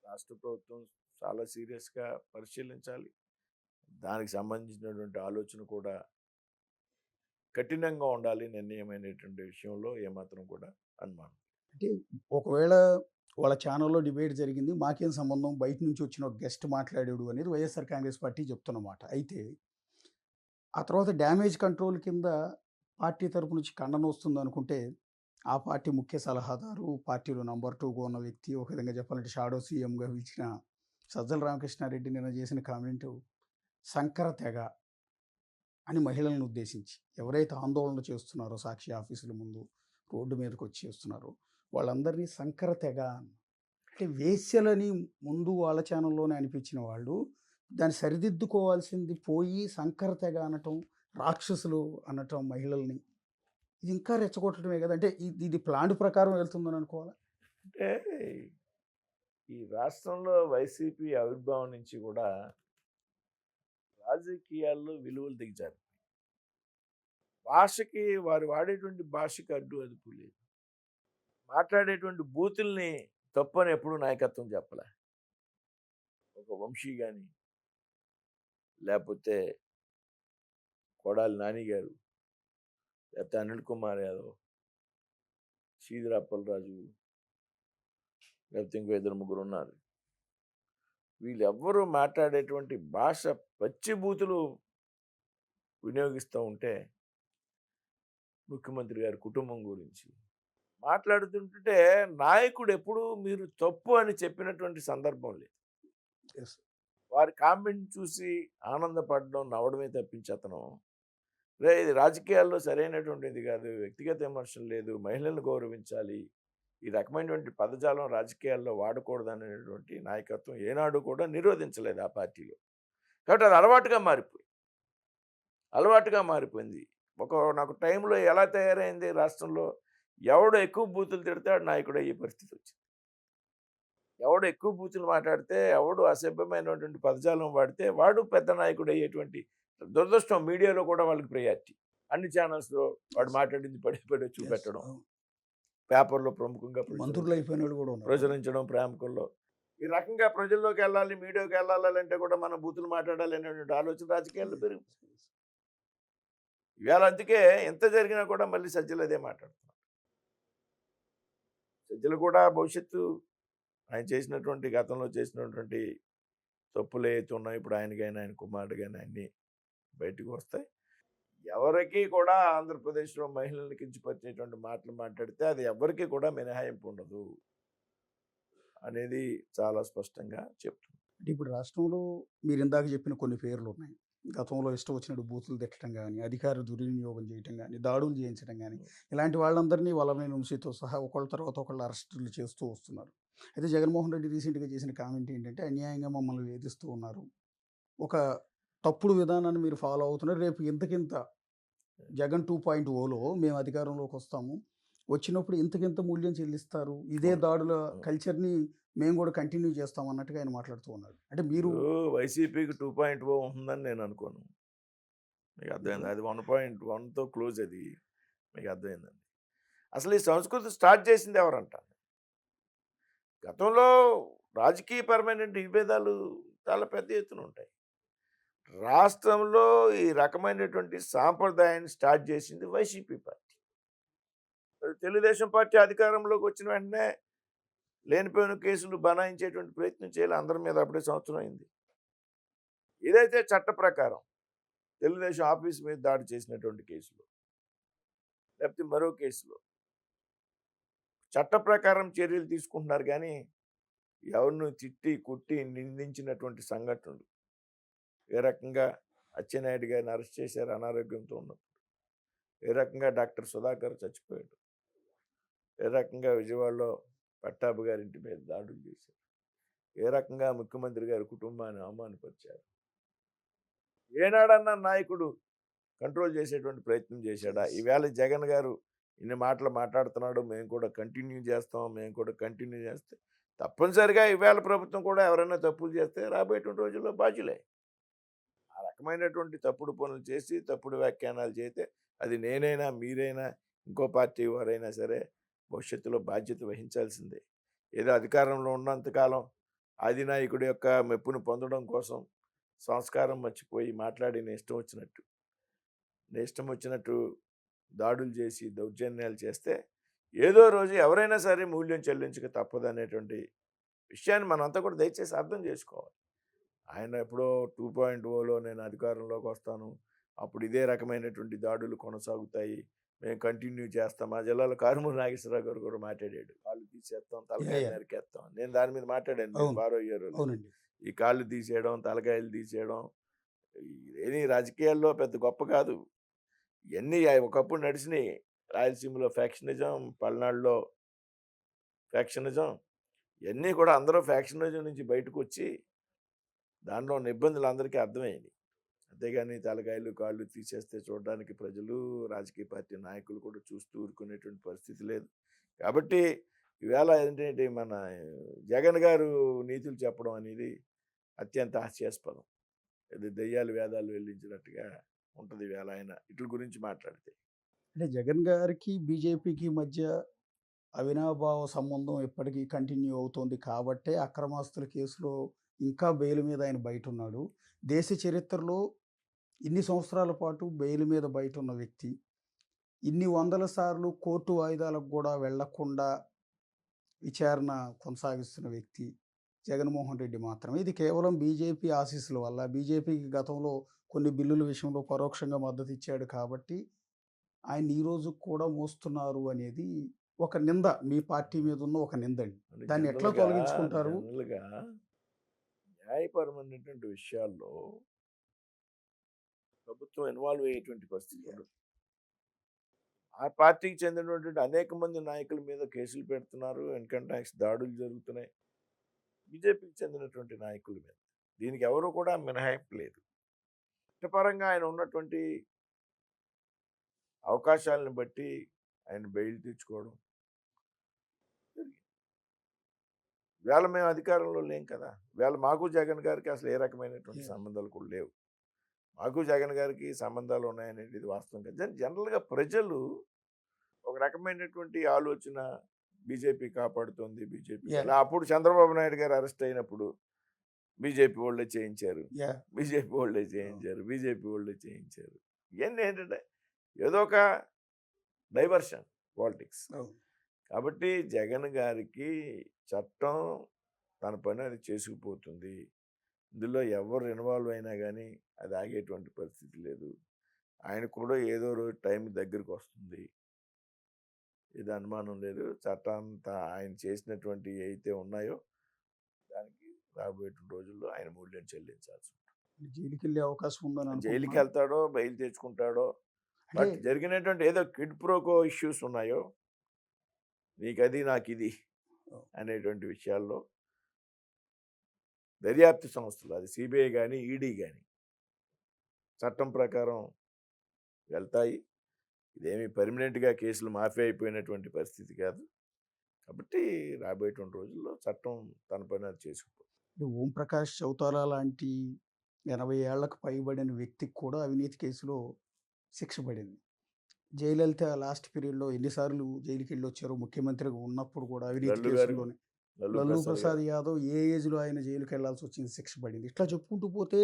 రాష్ట్ర ప్రభుత్వం చాలా సీరియస్గా పరిశీలించాలి. దానికి సంబంధించినటువంటి ఆలోచన కూడా కఠినంగా ఉండాలి. నిర్ణయమైనటువంటి విషయంలో ఏమాత్రం కూడా అనుమానం. అంటే ఒకవేళ వాళ్ళ ఛానల్లో డిబేట్ జరిగింది, మాకేం సంబంధం, బయట నుంచి వచ్చిన ఒక గెస్ట్ మాట్లాడాడు అనేది వైఎస్ఆర్ కాంగ్రెస్ పార్టీ చెప్తున్నమాట. అయితే ఆ తర్వాత డ్యామేజ్ కంట్రోల్ కింద పార్టీ తరపు నుంచి ఖండన వస్తుంది అనుకుంటే, ఆ పార్టీ ముఖ్య సలహాదారు, పార్టీలో నంబర్ 2గా ఉన్న వ్యక్తి, ఒక విధంగా చెప్పాలంటే షాడో సీఎంగా పిలిచిన సజ్జల రామకృష్ణారెడ్డి నిన్న చేసిన కామెంటు సంకర తెగ అని మహిళలను ఉద్దేశించి, ఎవరైతే ఆందోళన చేస్తున్నారో సాక్షి ఆఫీసుల ముందు రోడ్డు మీదకి వచ్చి చేస్తున్నారో వాళ్ళందరినీ సంకర తెగ అంటే వేశ్యలని ముందు వాళ్ళ ఛానల్లోనే అనిపించిన వాళ్ళు దాన్ని సరిదిద్దుకోవాల్సింది పోయి సంకర తెగ అనటం, రాక్షసులు అనటం మహిళల్ని, ఇది ఇంకా రెచ్చగొట్టడమే కదా. అంటే ఇది ప్లాన్ ప్రకారం వెళ్తుందని అనుకోవాలి. అంటే ఈ రాష్ట్రంలో వైసీపీ ఆవిర్భావం నుంచి కూడా రాజకీయాల్లో విలువలు దిగజారు. భాషకి వారు వాడేటువంటి భాషకి అడ్డు అదుపు లేదు. మాట్లాడేటువంటి బూతుల్ని తప్పని ఎప్పుడు నాయకత్వం చెప్పలే. ఒక వంశీ కానీ, లేకపోతే కొడాలి నాని గారు, లేకపోతే అనిల్ కుమార్ యాదవ్, శ్రీధర్ అప్పలరాజు, లేకపోతే ఇంకో 2-3 ఉన్నారు. వీళ్ళెవ్వరూ మాట్లాడేటువంటి భాష పచ్చి బూతులు వినియోగిస్తూ ఉంటే ముఖ్యమంత్రి గారి కుటుంబం గురించి మాట్లాడుతుంటే నాయకుడు ఎప్పుడు మీరు తప్పు అని చెప్పినటువంటి సందర్భం లేదు. వారి కామెంట్ చూసి ఆనందపడడం, నవ్వడమే తప్పించి అతను ఇది రాజకీయాల్లో సరైనటువంటిది కాదు, వ్యక్తిగత విమర్శలు లేదు, మహిళలను గౌరవించాలి, ఈ రకమైనటువంటి పదజాలం రాజకీయాల్లో వాడకూడదు అనేటువంటి నాయకత్వం ఏనాడు కూడా నిరోధించలేదు ఆ పార్టీలో. కాబట్టి అది అలవాటుగా మారిపోయింది. నాకు టైంలో ఎలా తయారైంది రాష్ట్రంలో, ఎవడు ఎక్కువ బూతులు తిడితే ఆడు నాయకుడు అయ్యే పరిస్థితి వచ్చింది. ఎవడు ఎక్కువ బూతులు మాట్లాడితే, ఎవడు అసభ్యమైనటువంటి పదజాలం వాడితే వాడు పెద్ద నాయకుడు అయ్యేటువంటి దురదృష్టం. మీడియాలో కూడా వాళ్ళకి ప్రయారిటీ. అన్ని ఛానల్స్‌లో వాడు మాట్లాడింది పడే పడే చూపెట్టడం. పేపర్‌లో ప్రముఖంగా మంత్రులు అయిపోయిన వాళ్ళు కూడా ఉన్నారు. ప్రచురించడం ప్రముఖంలో. ఈ రకంగా ప్రజల్లోకెళ్ళాలి, మీడియాకెళ్ళాలంటే కూడా మనం బూతులు మాట్లాడాలి అనేటువంటి ఆలోచన రాజకీయాల్లో పెరిగిపోయింది. ఇవాళ అందుకే ఎంత జరిగినా కూడా మళ్ళీ సజ్జలు అదే మాట్లాడుతున్నారు. సజ్జలు కూడా భవిష్యత్తు ఆయన చేసినటువంటి గతంలో చేసినటువంటి తప్పులు ఏవైతే ఉన్నాయో ఇప్పుడు ఆయన గాని, ఆయన కుమారుడు గాని అన్నీ బయటకు వస్తాయి. ఎవరికీ కూడా ఆంధ్రప్రదేశ్‌లో మహిళలను కించపరిచేటువంటి మాటలు మాట్లాడితే అది ఎవ్వరికీ కూడా మినహాయింపు ఉండదు అనేది చాలా స్పష్టంగా చెప్తుంది. అంటే ఇప్పుడు రాష్ట్రంలో మీరు ఇందాక చెప్పిన కొన్ని పేర్లు ఉన్నాయి. గతంలో ఇష్టం వచ్చినట్టు బూతులు తిట్టడం గానీ, అధికార దుర్వినియోగం చేయటం గానీ, దాడులు చేయించడం గానీ, ఇలాంటి వాళ్ళందరినీ వల్లభనేని వంశీతో సహా ఒకళ్ళ తర్వాత ఒకళ్ళు అరెస్టులు చేస్తూ వస్తున్నారు. అయితే జగన్మోహన్ రెడ్డి రీసెంట్‌గా చేసిన కామెంట్ ఏంటంటే, అన్యాయంగా మమ్మల్ని వేధిస్తూ ఉన్నారు. ఒక తప్పుడు విధానాన్ని మీరు ఫాలో అవుతున్నారు. రేపు ఇంతకింత జగన్ 2.0లో మేము అధికారంలోకి వస్తాము. వచ్చినప్పుడు ఇంతకింత మూల్యం చెల్లిస్తారు. ఇదే దాడుల కల్చర్‌ని మేము కూడా కంటిన్యూ చేస్తాం అన్నట్టుగా ఆయన మాట్లాడుతూ ఉన్నాడు. అంటే మీరు వైసీపీకి 2.0 ఉంటుందని నేను అనుకోను. మీకు అర్థమైందా? అది 1.1తో క్లోజ్ అది. మీకు అర్థమైందండి. అసలు ఈ సంస్కృతి స్టార్ట్ చేసింది ఎవరంట? గతంలో రాజకీయపరమైనటువంటి విభేదాలు చాలా పెద్ద ఎత్తున ఉంటాయి. రాష్ట్రంలో ఈ రకమైనటువంటి సాంప్రదాయాన్ని స్టార్ట్ చేసింది వైసీపీ పార్టీ. తెలుగుదేశం పార్టీ అధికారంలోకి వచ్చిన వెంటనే లేనిపోయిన కేసులు బనాయించేటువంటి ప్రయత్నం చేయాలి. అందరి మీద అప్పుడే సంవత్సరం అయింది. ఇదైతే చట్ట ప్రకారం తెలుగుదేశం ఆఫీస్ మీద దాడి చేసినటువంటి కేసులో లేకపోతే మరో కేసులో చట్ట ప్రకారం చర్యలు తీసుకుంటున్నారు కానీ ఎవరిని తిట్టి కొట్టి నిందించినటువంటి సంఘటనలు ఏ రకంగా అచ్చెన్నాయుడు గారిని అరెస్ట్ చేశారు అనారోగ్యంతో ఉన్నప్పుడు, ఏ రకంగా డాక్టర్ సుధాకర్ చచ్చిపోయాడు, ఏ రకంగా విజయవాడలో పట్టాభి గారి ఇంటి మీద దాడులు చేశారు, ఏ రకంగా ముఖ్యమంత్రి గారి కుటుంబాన్ని అవమానపరిచారు. ఏనాడన్నా నాయకుడు కంట్రోల్ చేసేటువంటి ప్రయత్నం చేశాడా? ఈవేళ జగన్ గారు ఇన్ని మాటలు మాట్లాడుతున్నాడు, మేము కూడా కంటిన్యూ చేస్తాం, మేము కూడా కంటిన్యూ చేస్తే తప్పనిసరిగా ఈవేళ ప్రభుత్వం కూడా ఎవరైనా తప్పులు చేస్తే రాబోయేటువంటి రోజుల్లో బాధ్యులే. ఆ రకమైనటువంటి తప్పుడు పనులు చేసి తప్పుడు వ్యాఖ్యానాలు చేస్తే అది నేనైనా మీరైనా ఇంకో పార్టీ వారైనా సరే భవిష్యత్తులో బాధ్యత వహించాల్సిందే. ఏదో అధికారంలో ఉన్నంతకాలం అధినాయకుడి యొక్క మెప్పును పొందడం కోసం సంస్కారం మర్చిపోయి మాట్లాడి ఇష్టం వచ్చినట్టు దాడులు చేసి దౌర్జన్యాలు చేస్తే ఏదో రోజు ఎవరైనా సరే మూల్యం చెల్లించక తప్పదనేటువంటి విషయాన్ని మనంతా కూడా దయచేసి అర్థం చేసుకోవాలి. ఆయన ఎప్పుడో 2.0లో నేను అధికారంలోకి వస్తాను, అప్పుడు ఇదే రకమైనటువంటి దాడులు కొనసాగుతాయి, మేము కంటిన్యూ చేస్తాం. మా జిల్లాలో కారుమూరి నాగేశ్వరరావు గారు కూడా మాట్లాడాడు, కాళ్ళు తీసేస్తాం, తలకాయలు నరికేస్తాం. నేను దాని మీద మాట్లాడాను, మీరు ఫాలో అయ్యారు. ఈ కాళ్ళు తీసేయడం, తలకాయలు తీసేయడం ఏది రాజకీయాల్లో పెద్ద గొప్ప కాదు. ఇవన్నీ ఒకప్పుడు నడిచినాయి. రాయలసీమలో ఫ్యాక్షనిజం, పల్నాడులో ఫ్యాక్షనిజం, ఇవన్నీ కూడా అందరూ ఫ్యాక్షనిజం నుంచి బయటకు వచ్చి దానిలో ఉన్న ఇబ్బందులు అందరికీ అర్థమైంది. అంతేగాని తలకాయలు కాళ్ళు తీసేస్తే చూడడానికి ప్రజలు, రాజకీయ పార్టీ నాయకులు కూడా చూస్తూ ఊరుకునేటువంటి పరిస్థితి లేదు. కాబట్టి ఈవేళ ఏంటంటే మన జగన్ గారు నీతులు చెప్పడం అనేది అత్యంత హాస్యాస్పదం. ఇది దెయ్యాలు వేదాలు వెల్లించినట్టుగా ఉంటుంది ఈవేళ ఆయన ఇట్ల గురించి మాట్లాడితే. అంటే జగన్ గారికి బీజేపీకి మధ్య అవినాభావ సంబంధం ఎప్పటికీ కంటిన్యూ అవుతోంది కాబట్టే అక్రమాస్తుల కేసులో ఇంకా బెయిల్ మీద ఆయన బయట ఉన్నాడు. దేశ చరిత్రలో ఇన్ని సంవత్సరాల పాటు బెయిల్ మీద బయట ఉన్న వ్యక్తి, ఇన్ని వందల సార్లు కోర్టు వాయిదాలకు కూడా వెళ్లకుండా విచారణ కొనసాగిస్తున్న వ్యక్తి జగన్మోహన్ రెడ్డి మాత్రమే. ఇది కేవలం బీజేపీ ఆశీస్సుల వల్ల, బీజేపీకి గతంలో కొన్ని బిల్లుల విషయంలో పరోక్షంగా మద్దతు ఇచ్చాడు కాబట్టి ఆయన ఈ రోజు కూడా మోస్తున్నారు అనేది ఒక నింద, మీ పార్టీ మీద ఉన్న ఒక నిందండి. దాన్ని ఎట్లా తొలగించుకుంటారు? జనరల్‌గా న్యాయపరమైనటువంటి విషయాల్లో ప్రభుత్వం ఇన్వాల్వ్ అయ్యేటువంటి పరిస్థితి ఉండదు. ఆ పార్టీకి చెందినటువంటి అనేక మంది నాయకుల మీద కేసులు పెడుతున్నారు, ఇన్కమ్ ట్యాక్స్ దాడులు జరుగుతున్నాయి బీజేపీకి చెందినటువంటి నాయకుల మీద. దీనికి ఎవరు కూడా మినహాయింపు లేదు. చట్టపరంగా ఆయన ఉన్నటువంటి అవకాశాలను బట్టి ఆయన బెయిల్ తెచ్చుకోవడం జరిగింది. వేళ మేము అధికారంలో లేం కదా, వేళ మాకు జగన్ గారికి అసలు ఏ రకమైనటువంటి సంబంధాలు కూడా లేవు. మాకు జగన్ గారికి సంబంధాలు ఉన్నాయనేది ఇది వాస్తవం కదా. జనరల్గా ప్రజలు ఒక రకమైనటువంటి ఆలోచన, బీజేపీ కాపాడుతోంది, బీజేపీ అప్పుడు చంద్రబాబు నాయుడు గారు అరెస్ట్ అయినప్పుడు బీజేపీ వాళ్ళే చేయించారు, బీజేపీ వాళ్ళే చేయించారు, బీజేపీ వాళ్ళే చేయించారు. ఇవన్నీ ఏంటంటే ఏదో ఒక డైవర్షన్ పాలిటిక్స్. కాబట్టి జగన్ గారికి చట్టం తన పని అది చేసుకుపోతుంది. ఇందులో ఎవరు ఇన్వాల్వ్ అయినా కానీ అది ఆగేటువంటి పరిస్థితి లేదు. ఆయన కూడా ఏదో రోజు టైం దగ్గరికి వస్తుంది, ఇది అనుమానం లేదు. చట్టంతా ఆయన చేసినటువంటి ఏవైతే ఉన్నాయో దానికి రాబోయే రోజుల్లో ఆయన మూల్యం చెల్లించాల్సి ఉంటుంది. జైలుకి వెళ్ళే అవకాశం ఉందని, జైలుకి వెళ్తాడో బయలు తెచ్చుకుంటాడో, బట్ జరిగినటువంటి ఏదో కిడ్ ప్రోకో ఇష్యూస్ ఉన్నాయో, నీకు అది నాకు ఇది అనేటువంటి విషయాల్లో దర్యాప్తు సంస్థలు, అది సిబిఐ కానీ ఈడీ కానీ చట్టం ప్రకారం వెళ్తాయి. ఇదేమి పర్మనెంట్గా కేసులు మాఫీ అయిపోయినటువంటి పరిస్థితి కాదు. కాబట్టి రాబోయేటువంటి రోజుల్లో చట్టం తన పని అది చేసుకుపోతుంది. ఓంప్రకాష్ చౌతాలా లాంటి 80 ఏళ్లకు పైబడిన వ్యక్తికి కూడా అవినీతి కేసులో శిక్ష పడింది. జయలలిత లాస్ట్ పీరియడ్లో ఎన్నిసార్లు జైలుకి వెళ్ళి వచ్చారో, ముఖ్యమంత్రిగా ఉన్నప్పుడు కూడా అవినీతి కేసులోనే. లల్లూ ప్రసాద్ యాదవ్ ఏ ఏజ్లో ఆయన జైలుకి వెళ్లాల్సి వచ్చింది, శిక్ష పడింది. ఇట్లా చెప్పుకుంటూ పోతే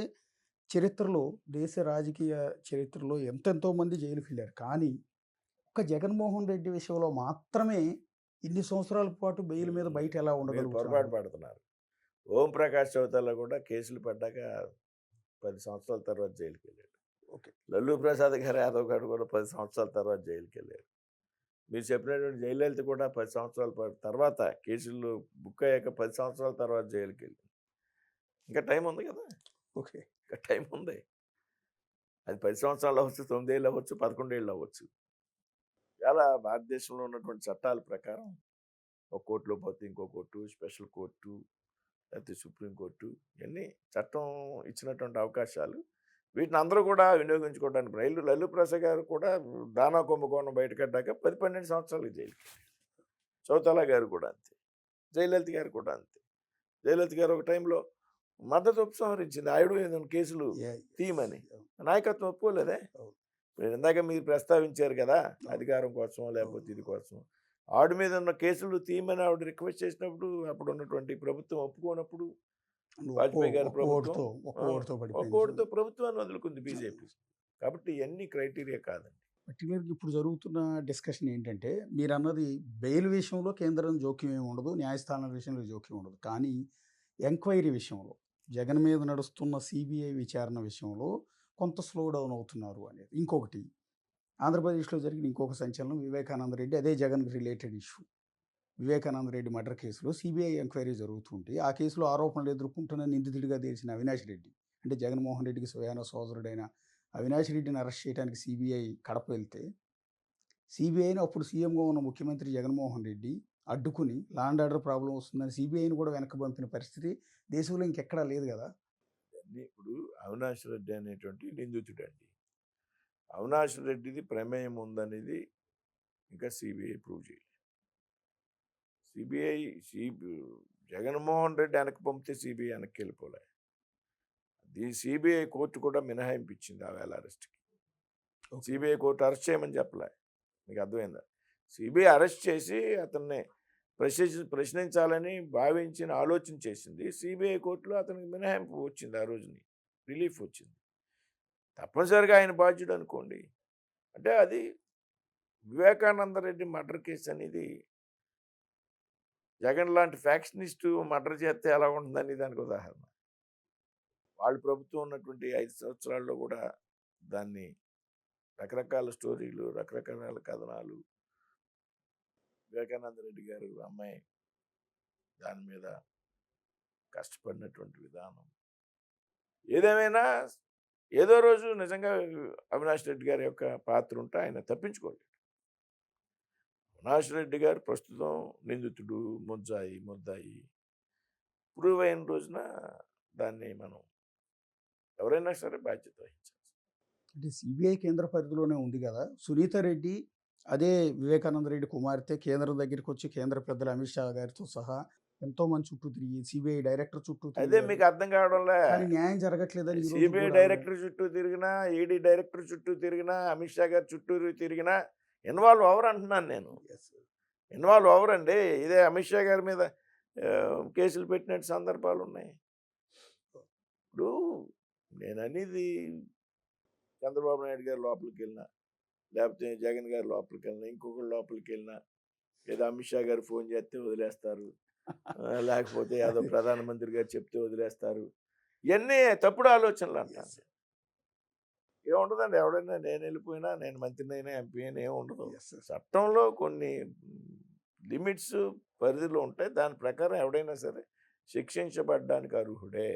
చరిత్రలో, దేశ రాజకీయ చరిత్రలో ఎంతెంతో మంది జైలుకి వెళ్ళారు. కానీ ఒక జగన్మోహన్ రెడ్డి విషయంలో మాత్రమే ఇన్ని సంవత్సరాల పాటు బెయిల్ మీద బయట ఎలా ఉండగలుగుతారు? పొరపాటు పడుతున్నారు. ఓంప్రకాష్ చౌతాలా కూడా కేసులు పడ్డాక 10 సంవత్సరాల తర్వాత జైలుకి వెళ్ళాడు. ఓకే. లల్లూ ప్రసాద్ గారు యాదవ్ గారు కూడా 10 సంవత్సరాల తర్వాత జైలుకి వెళ్ళారు. మీరు చెప్పినటువంటి జయలలిత కూడా 10 సంవత్సరాల తర్వాత, కేసులు బుక్ అయ్యాక 10 సంవత్సరాల తర్వాత జైలుకి వెళ్ళింది. ఇంకా టైం ఉంది కదా. ఓకే, ఇంకా టైం ఉంది. అది 10 సంవత్సరాలు అవ్వచ్చు, 9 ఏళ్ళు అవ్వచ్చు, 11 ఏళ్ళు అవ్వచ్చు. చాలా భారతదేశంలో ఉన్నటువంటి చట్టాల ప్రకారం ఒక కోర్టులో పోతే ఇంకో కోర్టు, స్పెషల్ కోర్టు, లేకపోతే సుప్రీంకోర్టు, ఇవన్నీ చట్టం ఇచ్చినటువంటి అవకాశాలు. వీటిని అందరూ కూడా వినియోగించుకోవడానికి లల్లూ ప్రసాద్ గారు కూడా దానా కుంభకోణం బయటకడ్డాక 10-12 సంవత్సరాలు జైలుకి. చౌతాలా గారు కూడా అంతే, జయలలిత గారు కూడా అంతే. జయలలిత గారు ఒక టైంలో మద్దతు ఉపసంహరించింది, ఆవిడ ఏదైనా కేసులు తీయమని. నాయకత్వం ఒప్పుకోలేదే. ఇందాక మీరు ప్రస్తావించారు కదా, అధికారం కోసం లేకపోతే ఇది కోసం. ఆవిడ మీద ఉన్న కేసులు తీయమని ఆవిడ రిక్వెస్ట్ చేసినప్పుడు అప్పుడు ఉన్నటువంటి ప్రభుత్వం ఒప్పుకోనప్పుడు వాజ్పేయి గారి ప్రభుత్వం ఒక్కోటితో ప్రభుత్వాన్ని వదులుకుంది బీజేపీ. కాబట్టి ఇవన్నీ క్రైటీరియా కాదండి. పర్టికులర్గా ఇప్పుడు జరుగుతున్న డిస్కషన్ ఏంటంటే, మీరు అన్నది బెయిల్ విషయంలో కేంద్రం జోక్యం ఏమి ఉండదు, న్యాయస్థానాల విషయంలో జోక్యం ఉండదు. కానీ ఎంక్వైరీ విషయంలో, జగన్ మీద నడుస్తున్న సిబిఐ విచారణ విషయంలో కొంత స్లో డౌన్ అవుతున్నారు అనేది. ఇంకొకటి, ఆంధ్రప్రదేశ్లో జరిగిన ఇంకొక సంచలనం వివేకానంద రెడ్డి, అదే Jagan related issue. Vivekananda Reddy murder కేసులో సిబిఐ ఎంక్వైరీ జరుగుతుంటే ఆ కేసులో ఆరోపణలు ఎదుర్కొంటున్న నిందితుడిగా తెలిసిన అవినాష్ రెడ్డి, అంటే జగన్మోహన్ రెడ్డికి స్వయాన సోదరుడైన అవినాష్ రెడ్డిని అరెస్ట్ చేయడానికి సిబిఐ కడప వెళ్తే, సిబిఐని అప్పుడు సీఎంగా ఉన్న ముఖ్యమంత్రి జగన్మోహన్ రెడ్డి అడ్డుకుని లాండ్ ఆర్డర్ ప్రాబ్లం వస్తుందని సిబిఐని కూడా వెనక్కి పంపిన పరిస్థితి దేశంలో ఇంకెక్కడా లేదు కదా. ఇప్పుడు అవినాష్ రెడ్డి అనేటువంటి నిందితుడు అండి. అవినాష్ రెడ్డిది ప్రమేయం ఉందనేది ఇంకా సిబిఐ ప్రూవ్ చేయలేదు. జగన్మోహన్ రెడ్డి వెనక్కి పంపితే సిబిఐ వెనక్కి వెళ్ళిపోలే. సిబిఐ కోర్టు కూడా మినహాయింపు ఇచ్చింది ఆ వేళ అరెస్ట్కి. సిబిఐ కోర్టు అరెస్ట్ చేయమని చెప్పలే. మీకు అర్థమైందా? సిబిఐ అరెస్ట్ చేసి అతన్ని ప్రశ్నించాలని భావించిన ఆలోచన చేసింది. సిబిఐ కోర్టులో అతనికి మినహాయింపు వచ్చింది, ఆ రోజుని రిలీఫ్ వచ్చింది. తప్పనిసరిగా ఆయన బాధ్యుడు అనుకోండి. అంటే అది వివేకానంద రెడ్డి మర్డర్ కేసు అనేది జగన్ లాంటి ఫ్యాక్షనిస్టు మర్డర్ చేస్తే ఎలా ఉంటుందని దానికి ఉదాహరణ. వాళ్ళు ప్రభుత్వం ఉన్నటువంటి 5 సంవత్సరాల్లో కూడా దాన్ని రకరకాల స్టోరీలు, రకరకాల కథనాలు, వివేకానంద రెడ్డి గారు అమ్మాయి దాని మీద కష్టపడినటువంటి విధానం, ఏదేమైనా ఏదో రోజు నిజంగా అవినాష్ రెడ్డి గారి యొక్క పాత్ర ఉంటే ఆయన తప్పించుకోలేడు. అవినాష్ రెడ్డి గారు ప్రస్తుతం నిందితుడు, ముద్దాయి ప్రూవ్ అయిన రోజున దాన్ని మనం ఎవరైనా సరే బాధ్యత వహించాలి. అంటే సిబిఐ కేంద్ర పరిధిలోనే ఉంది కదా. సునీత రెడ్డి అదే వివేకానంద రెడ్డి కుమార్తె కేంద్రం దగ్గరికి వచ్చి కేంద్ర పెద్దలు అమిత్ షా గారితో సహా ఎంతో మంది చుట్టూ తిరిగి సిబిఐ డైరెక్టర్ చుట్టూ అదే తిరిగారు. మీకు అర్థం కావడంలే. కానీ న్యాయం జరగట్లేదని ఈ రోజు సిబిఐ కూడా డైరెక్టర్ చుట్టూ తిరిగినా, ఈడీ డైరెక్టర్ చుట్టూ తిరిగినా, అమిత్ షా గారి చుట్టూ తిరిగినా ఇన్వాల్వ్ అవరు అంటున్నాను నేను. Yes. ఇన్వాల్వ్ అవరండి. ఇదే అమిత్ షా గారి మీద కేసులు పెట్టినట్టు సందర్భాలు ఉన్నాయి. ఇప్పుడు నేను అనేది చంద్రబాబు నాయుడు గారి లోపలికి వెళ్ళినా, లేకపోతే జగన్ గారి లోపలికి వెళ్ళినా, ఇంకొకరు లోపలికి వెళ్ళినా, లేదా అమిత్ షా గారు ఫోన్ చేస్తే వదిలేస్తారు, లేకపోతే ఏదో ప్రధానమంత్రి గారు చెప్తే వదిలేస్తారు. ఇవన్నీ తప్పుడు ఆలోచనలు అంటారు. ఏముండదండి, ఎవడైనా నేను వెళ్ళిపోయినా, నేను మంత్రిని అయినా ఎంపీ అయినా ఏమి ఉండదు. చట్టంలో కొన్ని లిమిట్స్ పరిధిలో ఉంటాయి. దాని ప్రకారం ఎవడైనా సరే శిక్షించబడ్డానికి అర్హుడే.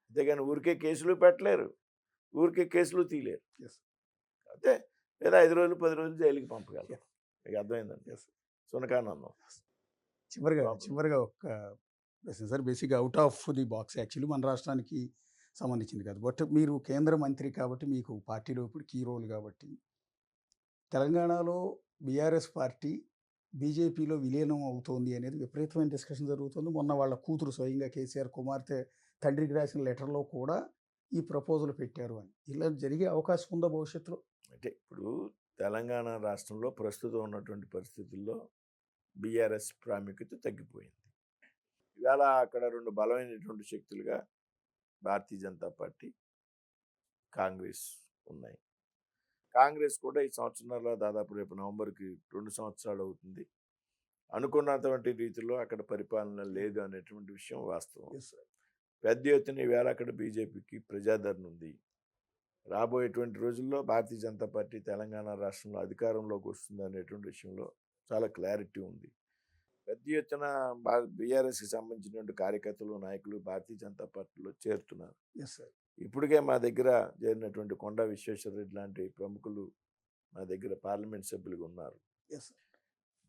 అంతేగాని ఊరికే కేసులు పెట్టలేరు, ఊరికే కేసులు తీయలేరు. అయితే లేదా 5 రోజులు 10 రోజులు జైలుకి పంపగలరు. మీకు అర్థమైందండి. సునకానందం. చివరిగా ఒక ప్రశ్న సార్. బేసిక్గా out of the box, actually మన రాష్ట్రానికి సంబంధించింది కాదు. బట్ మీరు కేంద్ర మంత్రి కాబట్టి మీకు పార్టీలో ఇప్పుడు కీ రోల్ కాబట్టి, తెలంగాణలో బీఆర్ఎస్ పార్టీ బీజేపీలో విలీనం అవుతోంది అనేది విపరీతమైన డిస్కషన్ జరుగుతుంది. మొన్న వాళ్ళ కూతురు స్వయంగా కేసీఆర్ కుమార్తె తండ్రికి రాసిన లెటర్లో కూడా ఈ ప్రపోజల్ పెట్టారు అని. ఇలా జరిగే అవకాశం ఉందా భవిష్యత్తులో? అంటే ఇప్పుడు తెలంగాణ రాష్ట్రంలో ప్రస్తుతం ఉన్నటువంటి పరిస్థితుల్లో బీఆర్ఎస్ ప్రాముఖ్యత తగ్గిపోయింది. ఇవాళ అక్కడ 2 బలమైనటువంటి శక్తులుగా భారతీయ జనతా పార్టీ, కాంగ్రెస్ ఉన్నాయి. కాంగ్రెస్ కూడా ఈ సంవత్సరంలో దాదాపు రేపు నవంబర్కి 2 సంవత్సరాలు అవుతుంది. అనుకున్నటువంటి రీతిలో అక్కడ పరిపాలన లేదు అనేటువంటి విషయం వాస్తవం. పెద్ద ఎత్తున ఈవేళ అక్కడ బీజేపీకి ప్రజాదరణ ఉంది. రాబోయేటువంటి రోజుల్లో భారతీయ జనతా పార్టీ తెలంగాణ రాష్ట్రంలో అధికారంలోకి వస్తుంది అనేటువంటి విషయంలో చాలా క్లారిటీ ఉంది. పెద్ద ఎత్తున బీఆర్ఎస్కి సంబంధించినటువంటి కార్యకర్తలు, నాయకులు భారతీయ జనతా పార్టీలో చేరుతున్నారు. ఇప్పటికే మా దగ్గర చేరినటువంటి కొండా విశ్వేశ్వరరెడ్డి లాంటి ప్రముఖులు మా దగ్గర పార్లమెంట్ సభ్యులుగా ఉన్నారు.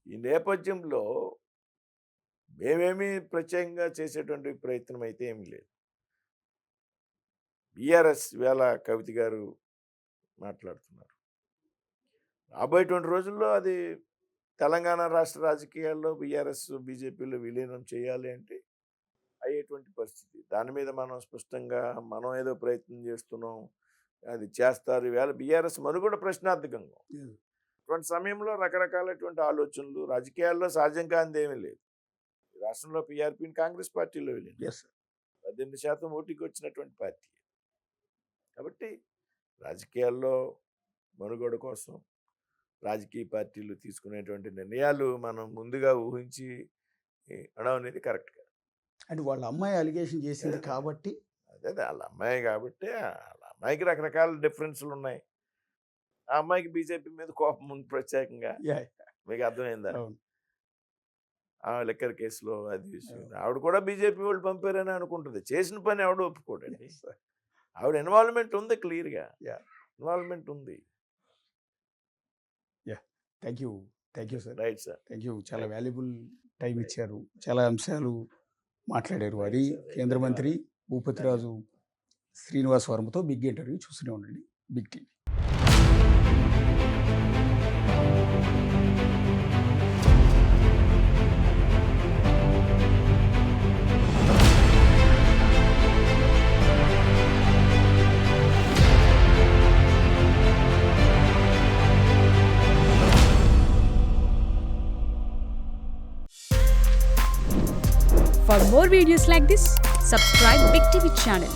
ఈ నేపథ్యంలో మేమేమీ ప్రత్యేకంగా చేసేటువంటి ప్రయత్నం అయితే ఏమీ లేదు. బీఆర్ఎస్ వేళ కవిత గారు మాట్లాడుతున్నారు. రాబోయేటువంటి రోజుల్లో అది తెలంగాణ రాష్ట్ర రాజకీయాల్లో బీఆర్ఎస్ బీజేపీలో విలీనం చేయాలి అంటే అయ్యేటువంటి పరిస్థితి. దాని మీద మనం స్పష్టంగా మనం ఏదో ప్రయత్నం చేస్తున్నాం, అది చేస్తారు. ఈవేళ బీఆర్ఎస్ మనుగడ ప్రశ్నార్థకంగా. ఇటువంటి సమయంలో రకరకాలటువంటి ఆలోచనలు రాజకీయాల్లో సహజం కానిది ఏమీ లేదు. రాష్ట్రంలో పీఆర్పీని కాంగ్రెస్ పార్టీలో వెళ్ళింది. 18% ఓటికి వచ్చినటువంటి పార్టీ. కాబట్టి రాజకీయాల్లో మనుగడ కోసం రాజకీయ పార్టీలు తీసుకునేటువంటి నిర్ణయాలు మనం ముందుగా ఊహించి అనడం అనేది కరెక్ట్ కాదు. అంటే వాళ్ళ అమ్మాయి అలిగేషన్ చేసింది కాబట్టి, అదే వాళ్ళ అమ్మాయి కాబట్టి వాళ్ళ అమ్మాయికి రకరకాల డిఫరెన్స్లు ఉన్నాయి. ఆ అమ్మాయికి బీజేపీ మీద కోపం ఉంది ప్రత్యేకంగా. మీకు అర్థమైందా? ఆ లిక్కర్ కేసులో అది విషయం. ఆవిడ కూడా బీజేపీ వాళ్ళు పంపారని అనుకుంటుంది. చేసిన పని ఆవిడ ఒప్పుకోడండి. ఆవిడ ఇన్వాల్వ్మెంట్ ఉంది, క్లియర్గా ఇన్వాల్వ్మెంట్ ఉంది. Thank you sir. Right sir. Thank you. చాలా వాల్యుబుల్ టైం ఇచ్చారు. చాలా అంశాలు మాట్లాడారు. అది కేంద్ర మంత్రి భూపతిరాజు శ్రీనివాస్ వర్మతో బిగ్ ఇంటర్వ్యూ చూస్తూనే ఉండండి big TV. For more videos like this, subscribe Big TV channel.